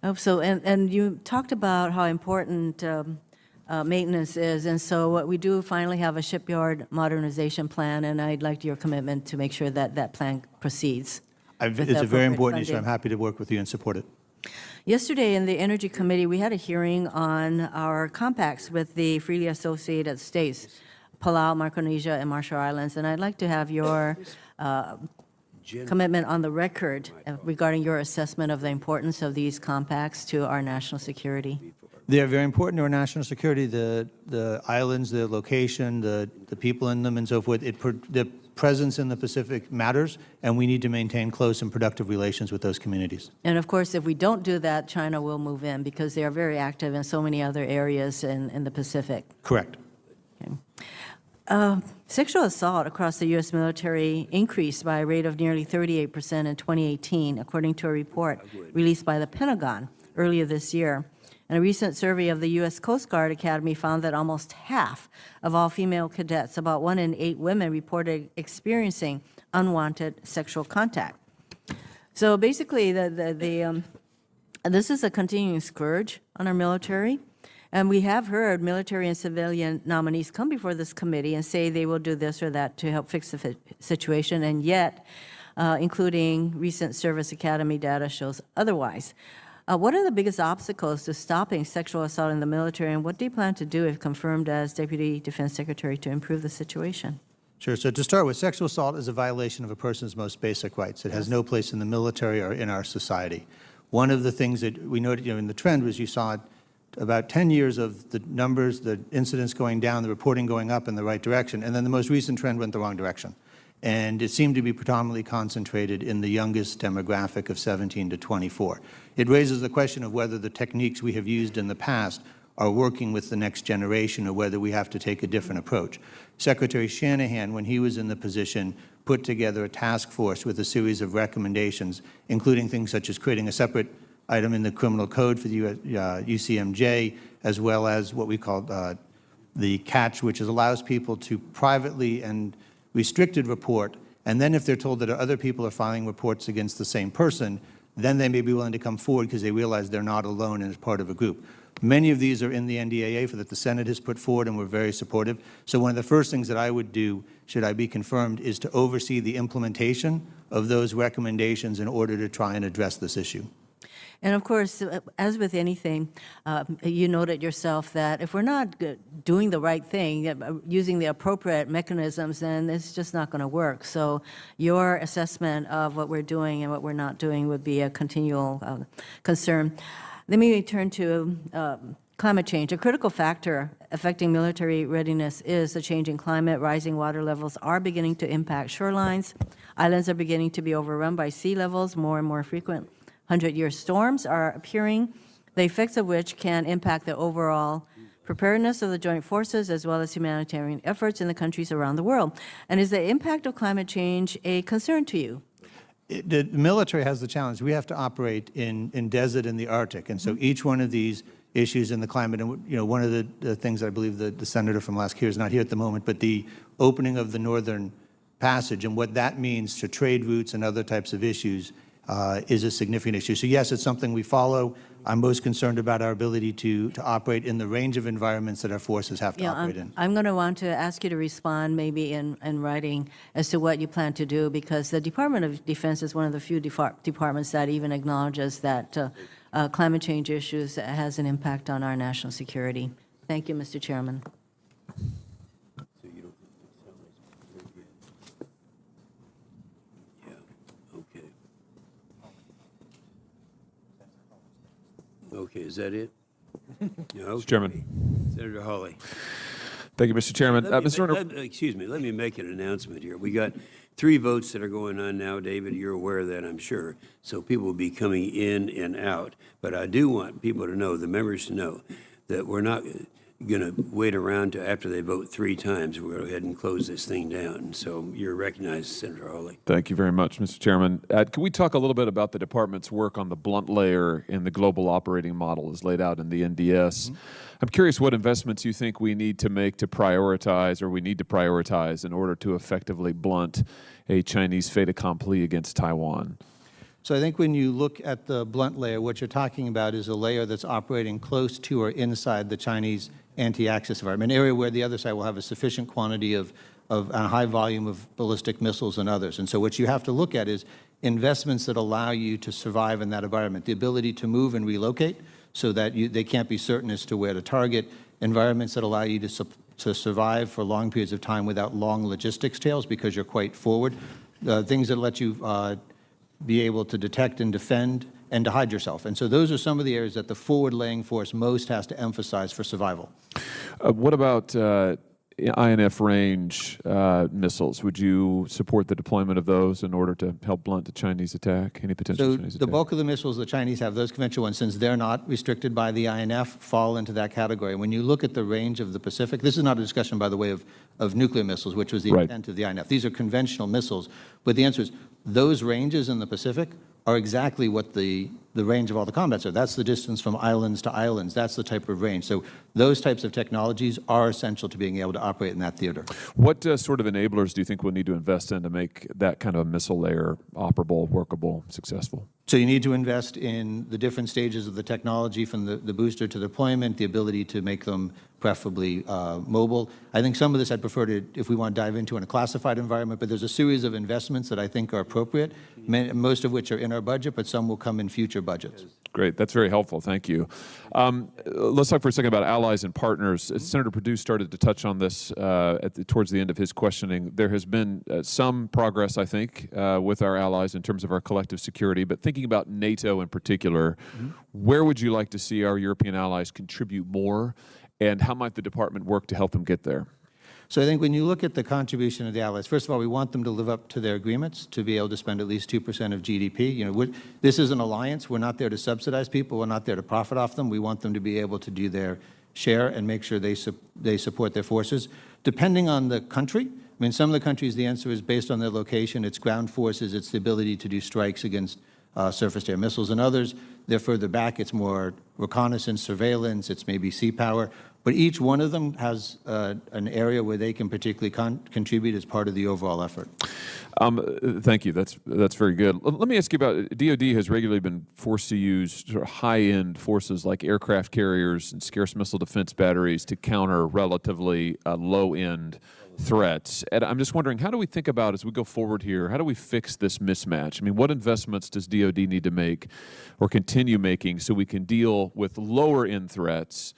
Oh, so, and you talked about how important maintenance is, and so what we do finally have a shipyard modernization plan, and I'd like your commitment to make sure that that plan proceeds. It's a very important issue. I'm happy to work with you and support it. Yesterday in the Energy Committee, we had a hearing on our compacts with the freely associated states, Palau, Micronesia, and Marshall Islands, and I'd like to have your commitment on the record regarding your assessment of the importance of these compacts to our national security. They're very important to our national security, the islands, the location, the people in them, and so forth. The presence in the Pacific matters, and we need to maintain close and productive relations with those communities. And of course, if we don't do that, China will move in because they are very active in so many other areas in the Pacific. Correct. Okay. Sexual assault across the U.S. military increased by a rate of nearly 38% in 2018, according to a report released by the Pentagon earlier this year. And a recent survey of the U.S. Coast Guard Academy found that almost half of all female cadets, about 1 in 8 women, reported experiencing unwanted sexual contact. So basically, this is a continuing scourge on our military. And we have heard military and civilian nominees come before this committee and say they will do this or that to help fix the situation, and yet, including recent Service Academy data shows otherwise. What are the biggest obstacles to stopping sexual assault in the military, and what do you plan to do if confirmed as Deputy Defense Secretary to improve the situation? Sure. So to start with, sexual assault is a violation of a person's most basic rights. It has no place in the military or in our society. One of the things that we noted in the trend was you saw about 10 years of the numbers, the incidents going down, the reporting going up in the right direction, and then the most recent trend went the wrong direction. And it seemed to be predominantly concentrated in the youngest demographic of 17 to 24. It raises the question of whether the techniques we have used in the past are working with the next generation or whether we have to take a different approach. Secretary Shanahan, when he was in the position, put together a task force with a series of recommendations, including things such as creating a separate item in the criminal code for the UCMJ, as well as what we call the catch, which allows people to privately and restricted report, and then if they're told that other people are filing reports against the same person, then they may be willing to come forward because they realize they're not alone and is part of a group. Many of these are in the NDAA that the Senate has put forward, and we're very supportive. So one of the first things that I would do, should I be confirmed, is to oversee the implementation of those recommendations in order to try and address this issue. And of course, as with anything, you noted yourself that if we're not doing the right thing, using the appropriate mechanisms, then it's just not going to work. So your assessment of what we're doing and what we're not doing would be a continual concern. Let me turn to climate change. A critical factor affecting military readiness is the changing climate. Rising water levels are beginning to impact shorelines. Islands are beginning to be overrun by sea levels. More and more frequent 100-year storms are appearing, the effects of which can impact the overall preparedness of the joint forces as well as humanitarian efforts in the countries around the world. And is the impact of climate change a concern to you? The military has the challenge. We have to operate in desert in the Arctic, and so each one of these issues in the climate, and one of the things I believe the senator from Lascaux is not here at the moment, but the opening of the Northern Passage and what that means to trade routes and other types of issues is a significant issue. So yes, it's something we follow. I'm most concerned about our ability to operate in the range of environments that our forces have to operate in. I'm going to want to ask you to respond maybe in writing as to what you plan to do, because the Department of Defense is one of the few departments that even acknowledges that climate change issues has an impact on our national security. Thank you, Mr. Chairman. Okay, is that it? No, Mr. Chairman. Senator Hawley. Thank you, Mr. Chairman. Excuse me, let me make an announcement here. We got 3 votes that are going on now, David. You're aware of that, I'm sure. So people will be coming in and out. But I do want people to know, the members to know, that we're not going to wait around to after they vote 3 times. We'll go ahead and close this thing down. So you're recognized, Senator Hawley. Thank you very much, Mr. Chairman. Can we talk a little bit about the department's work on the blunt layer in the global operating model as laid out in the NDS? I'm curious what investments you think we need to make to prioritize, or we need to prioritize, in order to effectively blunt a Chinese fait accompli against Taiwan. So I think when you look at the blunt layer, what you're talking about is a layer that's operating close to or inside the Chinese anti-access environment, an area where the other side will have a sufficient quantity of a high volume of ballistic missiles and others. And so what you have to look at is investments that allow you to survive in that environment, the ability to move and relocate so that they can't be certain as to where to target, environments that allow you to survive for long periods of time without long logistics tails because you're quite forward, things that let you be able to detect and defend and to hide yourself. And so those are some of the areas that the forward-laying force most has to emphasize for survival. What about INF range missiles? Would you support the deployment of those in order to help blunt the Chinese attack, any potential Chinese attack? The bulk of the missiles the Chinese have, those conventional ones, since they're not restricted by the INF, fall into that category. When you look at the range of the Pacific, this is not a discussion, by the way, of nuclear missiles, which was the intent of the INF. These are conventional missiles. But the answer is, those ranges in the Pacific are exactly what the range of all the combats are. That's the distance from islands to islands. That's the type of range. So those types of technologies are essential to being able to operate in that theater. What sort of enablers do you think we'll need to invest in to make that kind of a missile layer operable, workable, successful? So you need to invest in the different stages of the technology, from the booster to deployment, the ability to make them preferably mobile. I think some of this I'd prefer to, if we want to dive into, in a classified environment, but there's a series of investments that I think are appropriate, most of which are in our budget, but some will come in future budgets. Great. That's very helpful. Thank you. Let's talk for a second about allies and partners. Senator Perdue started to touch on this towards the end of his questioning. There has been some progress, I think, with our allies in terms of our collective security. But thinking about NATO in particular, where would you like to see our European allies contribute more, and how might the department work to help them get there? So I think when you look at the contribution of the allies, first of all, we want them to live up to their agreements, to be able to spend at least 2% of GDP. You know, this is an alliance. We're not there to subsidize people. We're not there to profit off them. We want them to be able to do their share and make sure they support their forces. Depending on the country, I mean, some of the countries, the answer is based on their location. It's ground forces. It's the ability to do strikes against surface-to-air missiles. And others, they're further back. It's more reconnaissance, surveillance. It's maybe sea power. But each one of them has an area where they can particularly contribute as part of the overall effort. Thank you. That's very good. Let me ask you about, DOD has regularly been forced to use sort of high-end forces like aircraft carriers and scarce missile defense batteries to counter relatively low-end threats. And I'm just wondering, how do we think about, as we go forward here, how do we fix this mismatch? I mean, what investments does DOD need to make or continue making so we can deal with lower-end threats,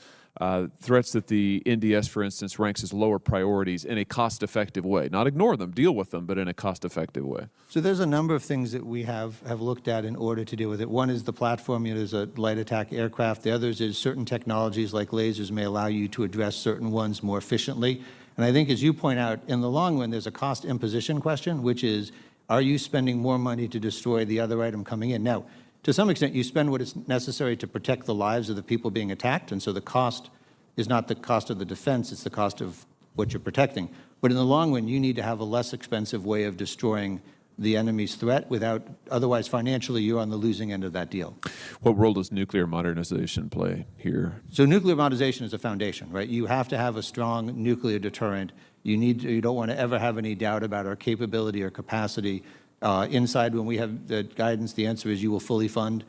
threats that the NDS, for instance, ranks as lower priorities in a cost-effective way? Not ignore them, deal with them, but in a cost-effective way. So there's a number of things that we have looked at in order to deal with it. One is the platform. You know, there's a light attack aircraft. The others is certain technologies like lasers may allow you to address certain ones more efficiently. And I think, as you point out, in the long run, there's a cost imposition question, which is, are you spending more money to destroy the other item coming in? Now, to some extent, you spend what is necessary to protect the lives of the people being attacked, and so the cost is not the cost of the defense, it's the cost of what you're protecting. But in the long run, you need to have a less expensive way of destroying the enemy's threat without, otherwise financially you're on the losing end of that deal. What role does nuclear modernization play here? So nuclear modernization is a foundation, right? You have to have a strong nuclear deterrent. You don't want to ever have any doubt about our capability or capacity. Inside, when we have the guidance, the answer is you will fully fund,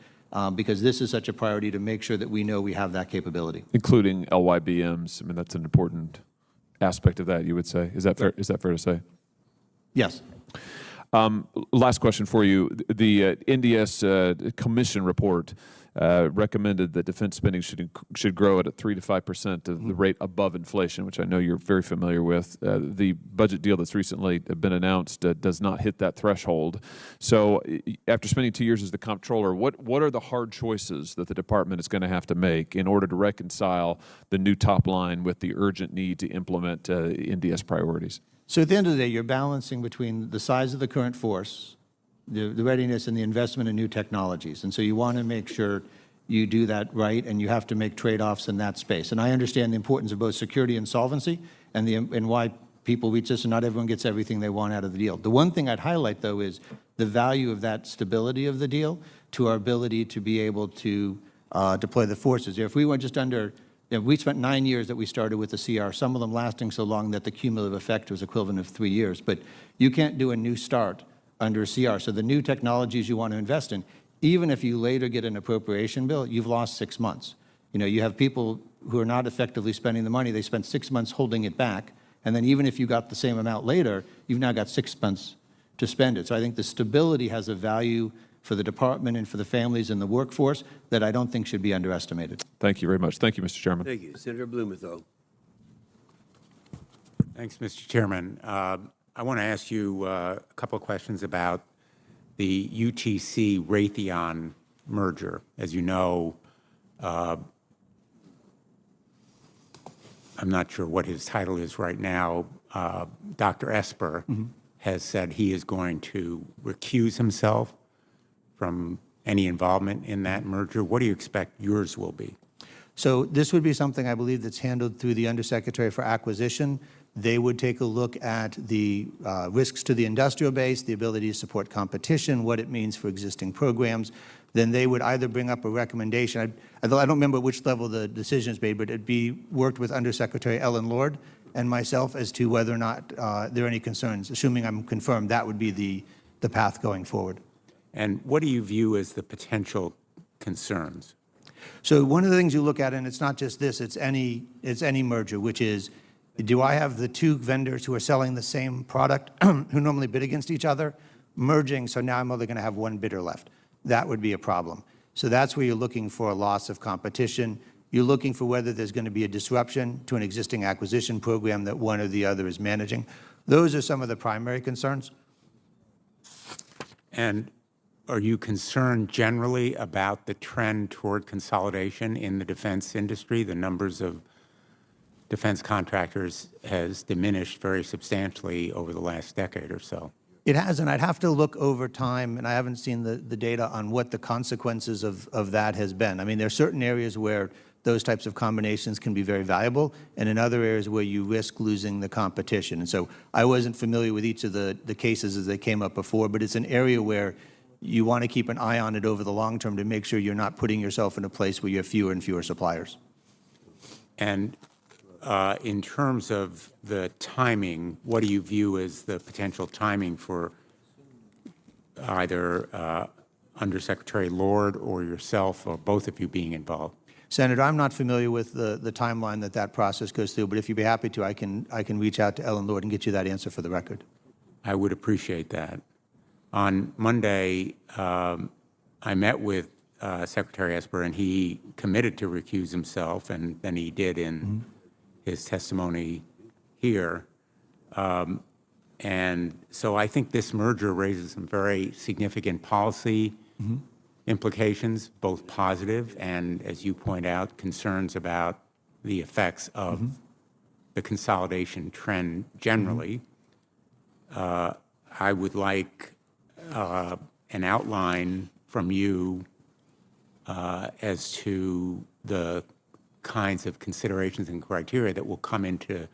because this is such a priority to make sure that we know we have that capability. Including LYBMs. I mean, that's an important aspect of that, you would say. Is that fair? Is that fair to say? Yes. Last question for you. The NDS Commission report recommended that defense spending should grow at 3 to 5% of the rate above inflation, which I know you're very familiar with. The budget deal that's recently been announced does not hit that threshold. So after spending 2 years as the comptroller, what are the hard choices that the department is going to have to make in order to reconcile the new top line with the urgent need to implement NDS priorities? So at the end of the day, you're balancing between the size of the current force, the readiness, and the investment in new technologies. And so you want to make sure you do that right, and you have to make trade-offs in that space. And I understand the importance of both security and solvency and why people reach this, and not everyone gets everything they want out of the deal. The one thing I'd highlight, though, is the value of that stability of the deal to our ability to be able to deploy the forces. If we went just under... We spent 9 years that we started with the CR, some of them lasting so long that the cumulative effect was equivalent of 3 years. But you can't do a new start under a CR. So the new technologies you want to invest in, even if you later get an appropriation bill, you've lost 6 months. You know, you have people who are not effectively spending the money. They spent 6 months holding it back. And then even if you got the same amount later, you've now got 6 months to spend it. So I think the stability has a value for the department and for the families and the workforce that I don't think should be underestimated. Thank you very much. Thank you, Mr. Chairman. Thank you. Senator Blumenthal. Thanks, Mr. Chairman. I want to ask you a couple of questions about the UTC-Raytheon merger. As you know, I'm not sure what his title is right now. Dr. Esper has said he is going to recuse himself from any involvement in that merger. What do you expect yours will be? So this would be something I believe that's handled through the Undersecretary for Acquisition. They would take a look at the risks to the industrial base, the ability to support competition, what it means for existing programs. Then they would either bring up a recommendation. I don't remember which level the decision is made, but it'd be worked with Undersecretary Ellen Lord and myself as to whether or not there are any concerns. Assuming I'm confirmed, that would be the path going forward. And what do you view as the potential concerns? So one of the things you look at, and it's not just this, it's any merger, which is, do I have the two vendors who are selling the same product who normally bid against each other merging, so now I'm only going to have one bidder left? That would be a problem. So that's where you're looking for a loss of competition. You're looking for whether there's going to be a disruption to an existing acquisition program that one or the other is managing. Those are some of the primary concerns. And are you concerned generally about the trend toward consolidation in the defense industry? The numbers of defense contractors has diminished very substantially over the last decade or so. It has, and I'd have to look over time, and I haven't seen the data on what the consequences of that has been. I mean, there are certain areas where those types of combinations can be very valuable, and in other areas where you risk losing the competition. And so I wasn't familiar with each of the cases as they came up before, but it's an area where you want to keep an eye on it over the long term to make sure you're not putting yourself in a place where you have fewer and fewer suppliers. And in terms of the timing, what do you view as the potential timing for either Undersecretary Lord or yourself or both of you being involved? Senator, I'm not familiar with the timeline that process goes through, but if you'd be happy to, I can reach out to Ellen Lord and get you that answer for the record. I would appreciate that. On Monday, I met with Secretary Esper, and he committed to recuse himself, and then he did in his testimony here. And so I think this merger raises some very significant policy implications, both positive and, as you point out, concerns about the effects of the consolidation trend generally. I would like an outline from you as to the kinds of considerations and criteria that will come into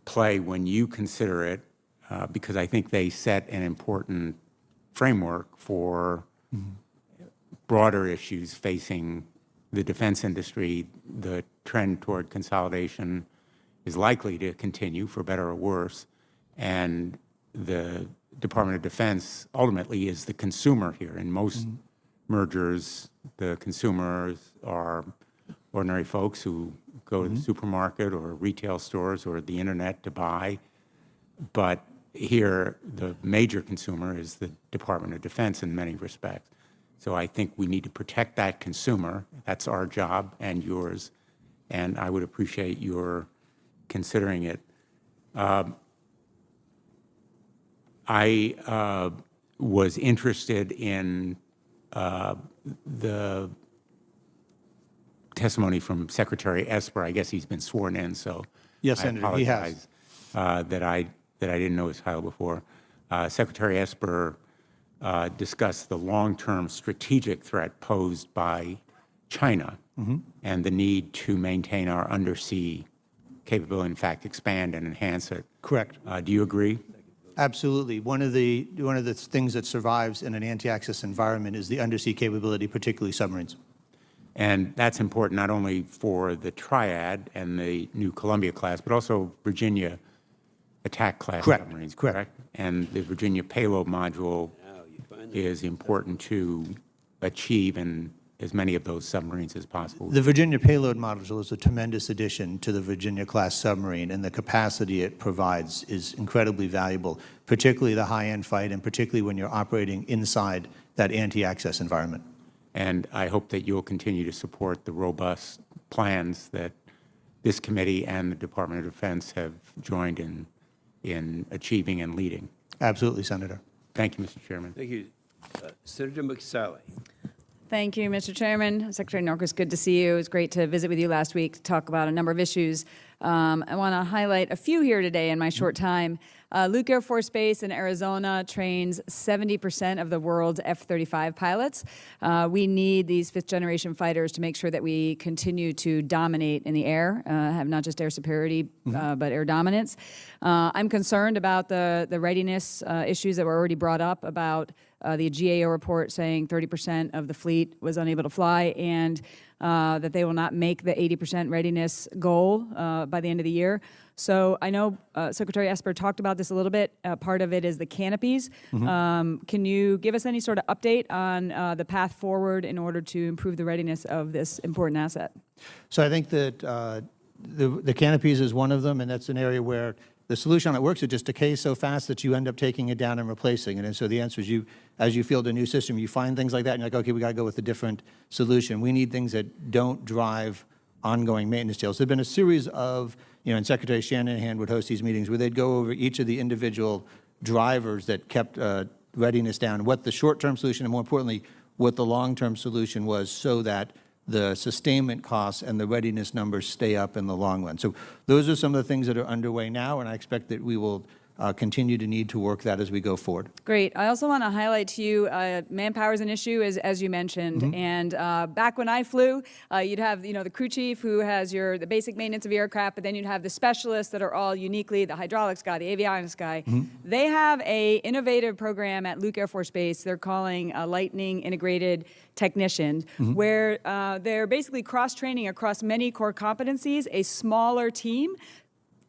play when you consider it, because I think they set an important framework for broader issues facing the defense industry. The trend toward consolidation is likely to continue, for better or worse, and the Department of Defense ultimately is the consumer here. In most mergers, the consumers are ordinary folks who go to the supermarket or retail stores or the internet to buy. But here, the major consumer is the Department of Defense in many respects. So I think we need to protect that consumer. That's our job and yours, and I would appreciate your considering it. I was interested in the testimony from Secretary Esper. I guess he's been sworn in, so yes, I Senator, he has. apologize that I didn't know his title before. Secretary Esper discussed the long-term strategic threat posed by China and the need to maintain our undersea capability, in fact, expand and enhance it. Correct. Do you agree? Absolutely. One of the things that survives in an anti-access environment is the undersea capability, particularly submarines. And that's important not only for the Triad and the new Columbia class, but also Virginia attack class submarines, correct? And the Virginia payload module is important to achieve in as many of those submarines as possible. The Virginia payload module is a tremendous addition to the Virginia-class submarine, and the capacity it provides is incredibly valuable, particularly the high-end fight and particularly when you're operating inside that anti-access environment. And I hope that you'll continue to support the robust plans that this committee and the Department of Defense have joined in achieving and leading. Absolutely, Senator. Thank you, Mr. Chairman. Thank you. Senator McSally. Thank you, Mr. Chairman. Secretary Norquist, good to see you. It was great to visit with you last week to talk about a number of issues. I want to highlight a few here today in my short time. Luke Air Force Base in Arizona trains 70% of the world's F-35 pilots. We need these fifth-generation fighters to make sure that we continue to dominate in the air, have not just air superiority, but air dominance. I'm concerned about the readiness issues that were already brought up about the GAO report saying 30% of the fleet was unable to fly, and that they will not make the 80% readiness goal by the end of the year. So I know Secretary Esper talked about this a little bit. Part of it is the canopies. Can you give us any sort of update on the path forward in order to improve the readiness of this important asset? So I think that the canopies is one of them, and that's an area where the solution that works, it just decays so fast that you end up taking it down and replacing it. And so the answer is as you field a new system, you find things like that, and you're like, okay, we got to go with a different solution. We need things that don't drive ongoing maintenance deals. There have been a series of, and Secretary Shanahan would host these meetings where they'd go over each of the individual drivers that kept readiness down, what the short-term solution, and more importantly, what the long-term solution was, so that the sustainment costs and the readiness numbers stay up in the long run. So those are some of the things that are underway now, and I expect that we will continue to need to work that as we go forward. Great. I also want to highlight to you, manpower is an issue, as you mentioned. And back when I flew, you'd have the crew chief who has the basic maintenance of your aircraft, but then you'd have the specialists that are all uniquely the hydraulics guy, the avionics guy. They have a innovative program at Luke Air Force Base they're calling Lightning Integrated Technicians, where they're basically cross-training across many core competencies, a smaller team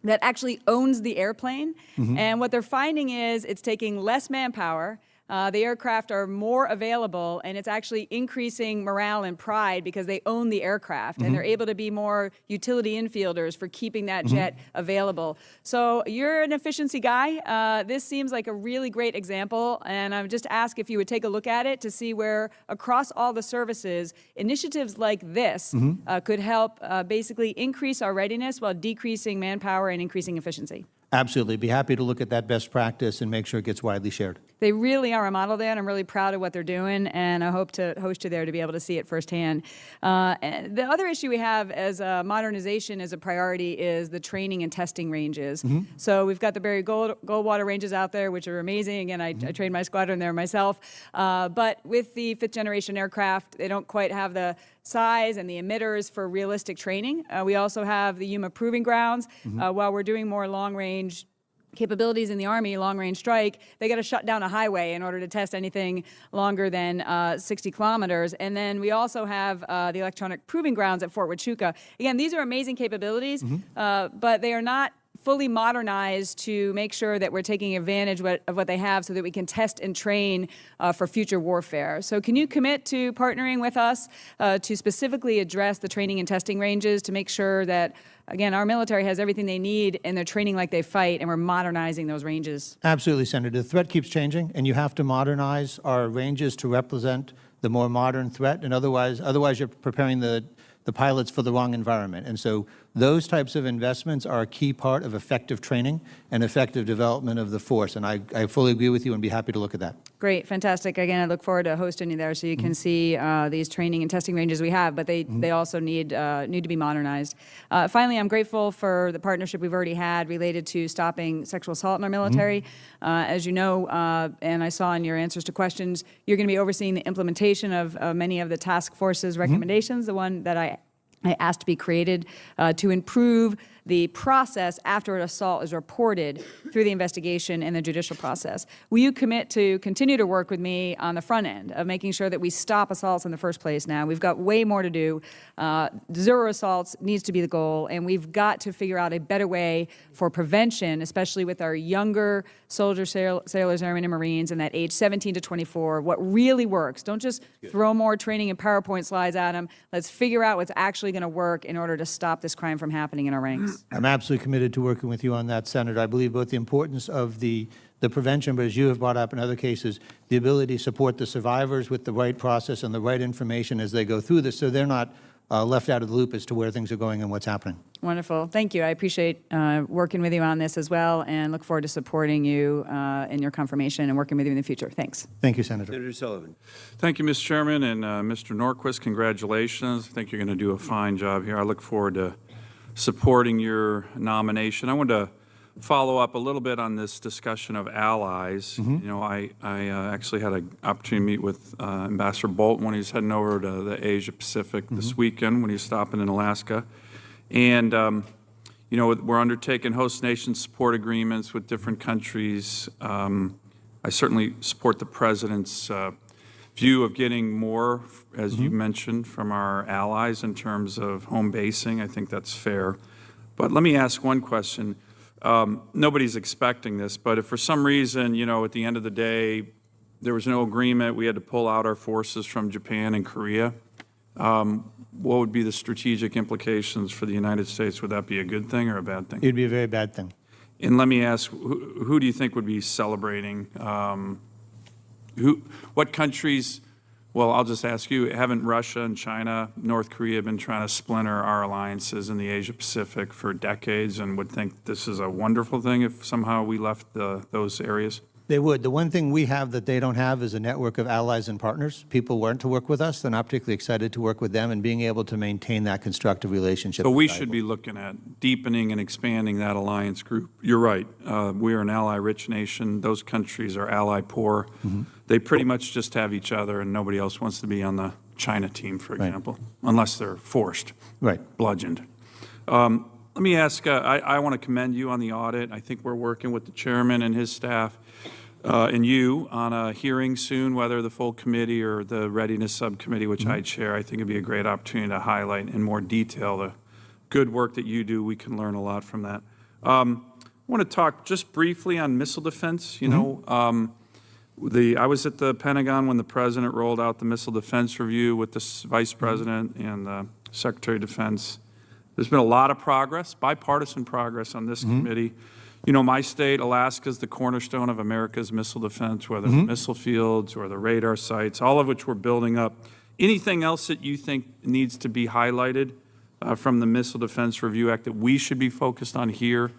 that actually owns the airplane. And what they're finding is it's taking less manpower. The aircraft are more available, and it's actually increasing morale and pride because they own the aircraft, and they're able to be more utility infielders for keeping that jet available. So you're an efficiency guy. This seems like a really great example, and I would just ask if you would take a look at it to see where, across all the services, initiatives like this could help basically increase our readiness while decreasing manpower and increasing efficiency. Absolutely. Be happy to look at that best practice and make sure it gets widely shared. They really are a model there, and I'm really proud of what they're doing, and I hope to host you there to be able to see it firsthand. And the other issue we have as modernization as a priority is the training and testing ranges. So we've got the Barry Goldwater ranges out there, which are amazing. Again, I trained my squadron there myself. But with the fifth-generation aircraft, they don't quite have the size and the emitters for realistic training. We also have the Yuma Proving Grounds. While we're doing more long-range capabilities in the Army, long-range strike, they got to shut down a highway in order to test anything longer than 60 kilometers. And then we also have the electronic proving grounds at Fort Huachuca. Again, these are amazing capabilities, but they are not fully modernized to make sure that we're taking advantage of what they have so that we can test and train for future warfare. So can you commit to partnering with us to specifically address the training and testing ranges to make sure that, again, our military has everything they need and they're training like they fight, and we're modernizing those ranges? Absolutely, Senator. The threat keeps changing, and you have to modernize our ranges to represent the more modern threat, and otherwise you're preparing the pilots for the wrong environment. And so those types of investments are a key part of effective training and effective development of the force. And I fully agree with you and be happy to look at that. Great, fantastic. Again, I look forward to hosting you there so you can see these training and testing ranges we have, but they also need to be modernized. Finally, I'm grateful for the partnership we've already had related to stopping sexual assault in our military. As you know, and I saw in your answers to questions, you're going to be overseeing the implementation of many of the task force's recommendations, the one that I asked to be created to improve the process after an assault is reported through the investigation and the judicial process. Will you commit to continue to work with me on the front end of making sure that we stop assaults in the first place now? We've got way more to do. Zero assaults needs to be the goal, and we've got to figure out a better way for prevention, especially with our younger soldiers, sailors, airmen, and Marines in that age 17 to 24, what really works. Don't just throw more training and PowerPoint slides at them. Let's figure out what's actually going to work in order to stop this crime from happening in our ranks. I'm absolutely committed to working with you on that, Senator. I believe both the importance of the prevention, but as you have brought up in other cases, the ability to support the survivors with the right process and the right information as they go through this, so they're not left out of the loop as to where things are going and what's happening. Wonderful. Thank you. I appreciate working with you on this as well, and look forward to supporting you in your confirmation and working with you in the future. Thanks. Thank you, Senator. Senator Sullivan. Thank you, Mr. Chairman, and Mr. Norquist, congratulations. I think you're going to do a fine job here. I look forward to supporting your nomination. I want to follow up a little bit on this discussion of allies. You know, I actually had an opportunity to meet with Ambassador Bolton when he was heading over to the Asia Pacific this weekend when he was stopping in Alaska. And, you know, we're undertaking host nation support agreements with different countries. I certainly support the President's view of getting more, as you mentioned, from our allies in terms of home basing. I think that's fair. But let me ask one question. Nobody's expecting this, but if for some reason, you know, at the end of the day, there was no agreement, we had to pull out our forces from Japan and Korea, what would be the strategic implications for the United States? Would that be a good thing or a bad thing? It would be a very bad thing. And let me ask, who do you think would be celebrating? What countries, well, I'll just ask you, haven't Russia and China, North Korea been trying to splinter our alliances in the Asia-Pacific for decades and would think this is a wonderful thing if somehow we left those areas? They would. The one thing we have that they don't have is a network of allies and partners. People want to work with us. They're not particularly excited to work with them, and being able to maintain that constructive relationship. So we should be looking at deepening and expanding that alliance group. You're right. We are an ally-rich nation. Those countries are ally-poor. They pretty much just have each other, and nobody else wants to be on the China team, for example, unless they're forced, bludgeoned. Let me ask, I want to commend you on the audit. I think we're working with the chairman and his staff and you on a hearing soon, whether the full committee or the readiness subcommittee, which I chair. I think it'd be a great opportunity to highlight in more detail the good work that you do. We can learn a lot from that. I want to talk just briefly on missile defense. You know, I was at the Pentagon when the president rolled out the missile defense review with the vice president and the Secretary of Defense. There's been a lot of progress, bipartisan progress on this committee. You know, my state, Alaska, is the cornerstone of America's missile defense, whether the missile fields or the radar sites, all of which we're building up. Anything else that you think needs to be highlighted from the Missile Defense Review Act that we should be focused on here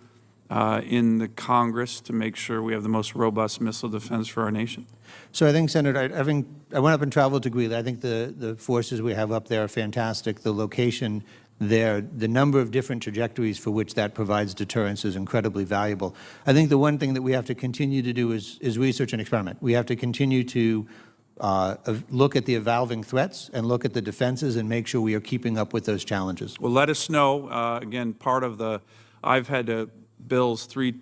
in the Congress to make sure we have the most robust missile defense for our nation? So I think, Senator, I went up and traveled to Greeley. I think the forces we have up there are fantastic. The location there, the number of different trajectories for which that provides deterrence is incredibly valuable. I think the one thing that we have to continue to do is research and experiment. We have to continue to look at the evolving threats and look at the defenses and make sure we are keeping up with those challenges. Well, let us know. Again, part of the, I've had bills three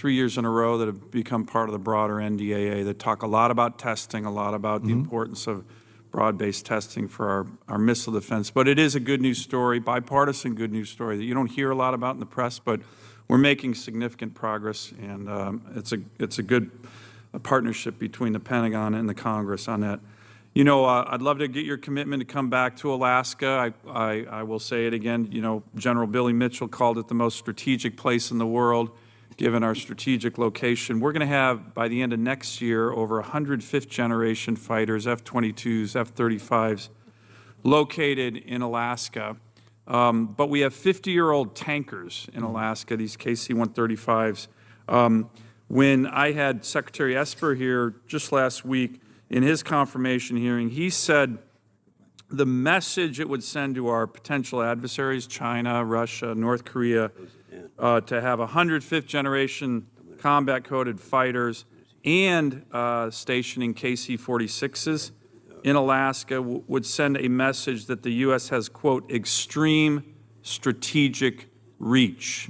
years in a row that have become part of the broader NDAA that talk a lot about testing, a lot about the importance of broad-based testing for our missile defense. But it is a good news story, bipartisan good news story that you don't hear a lot about in the press, but we're making significant progress, and it's a good partnership between the Pentagon and the Congress on that. You know, I'd love to get your commitment to come back to Alaska. I will say it again, you know, General Billy Mitchell called it the most strategic place in the world, given our strategic location. We're going to have, by the end of next year, over 100 fifth-generation fighters, F-22s, F-35s, located in Alaska. But we have 50-year-old tankers in Alaska, these KC-135s. When I had Secretary Esper here just last week, in his confirmation hearing, he said the message it would send to our potential adversaries, China, Russia, North Korea, to have 100 fifth-generation combat-coded fighters and stationing KC-46s in Alaska would send a message that the U.S. has, quote, extreme strategic reach.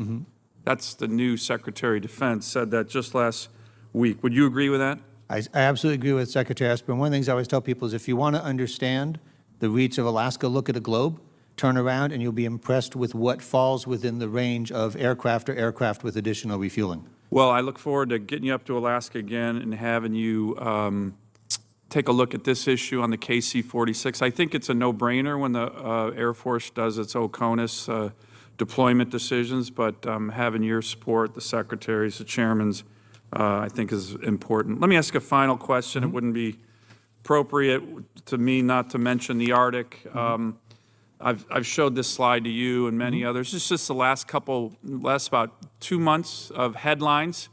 That's the new Secretary of Defense said that just last week. Would you agree with that? I absolutely agree with Secretary Esper. One of the things I always tell people is if you want to understand the reach of Alaska, look at a globe, turn around, and you'll be impressed with what falls within the range of aircraft or aircraft with additional refueling. Well, I look forward to getting you up to Alaska again and having you take a look at this issue on the KC-46. I think it's a no-brainer when the Air Force does its OCONUS deployment decisions, but having your support, the Secretary's, the Chairman's, I think is important. Let me ask a final question. It wouldn't be appropriate to me not to mention the Arctic. I've showed this slide to you and many others. It's just the last about 2 months of headlines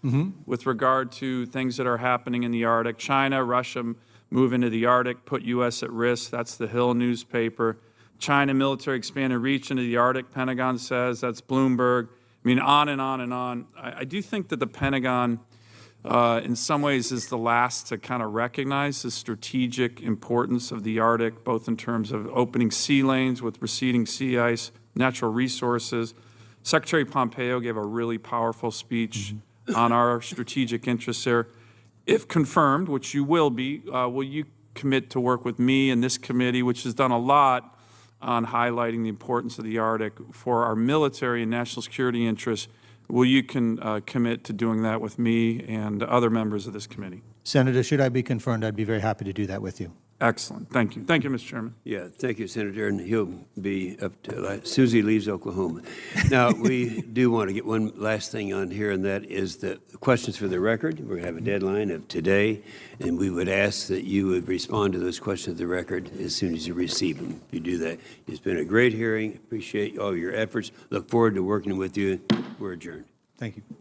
with regard to things that are happening in the Arctic. China, Russia move into the Arctic, put U.S. at risk. That's the Hill newspaper. China military expanded reach into the Arctic, Pentagon says. That's Bloomberg. I mean, on and on and on. I do think that the Pentagon, in some ways, is the last to kind of recognize the strategic importance of the Arctic, both in terms of opening sea lanes with receding sea ice, natural resources. Secretary Pompeo gave a really powerful speech on our strategic interests there. If confirmed, which you will be, will you commit to work with me and this committee, which has done a lot on highlighting the importance of the Arctic for our military and national security interests? Will you commit to doing that with me and other members of this committee? Senator, should I be confirmed, I'd be very happy to do that with you. Excellent. Thank you. Thank you, Mr. Chairman. Yeah, thank you, Senator, and he'll be up to, Susie leaves Oklahoma. Now, we do want to get one last thing on here, and that is the questions for the record. We're going to have a deadline of today, and we would ask that you would respond to those questions of the record as soon as you receive them. If you do that, it's been a great hearing. Appreciate all your efforts. Look forward to working with you. We're adjourned. Thank you.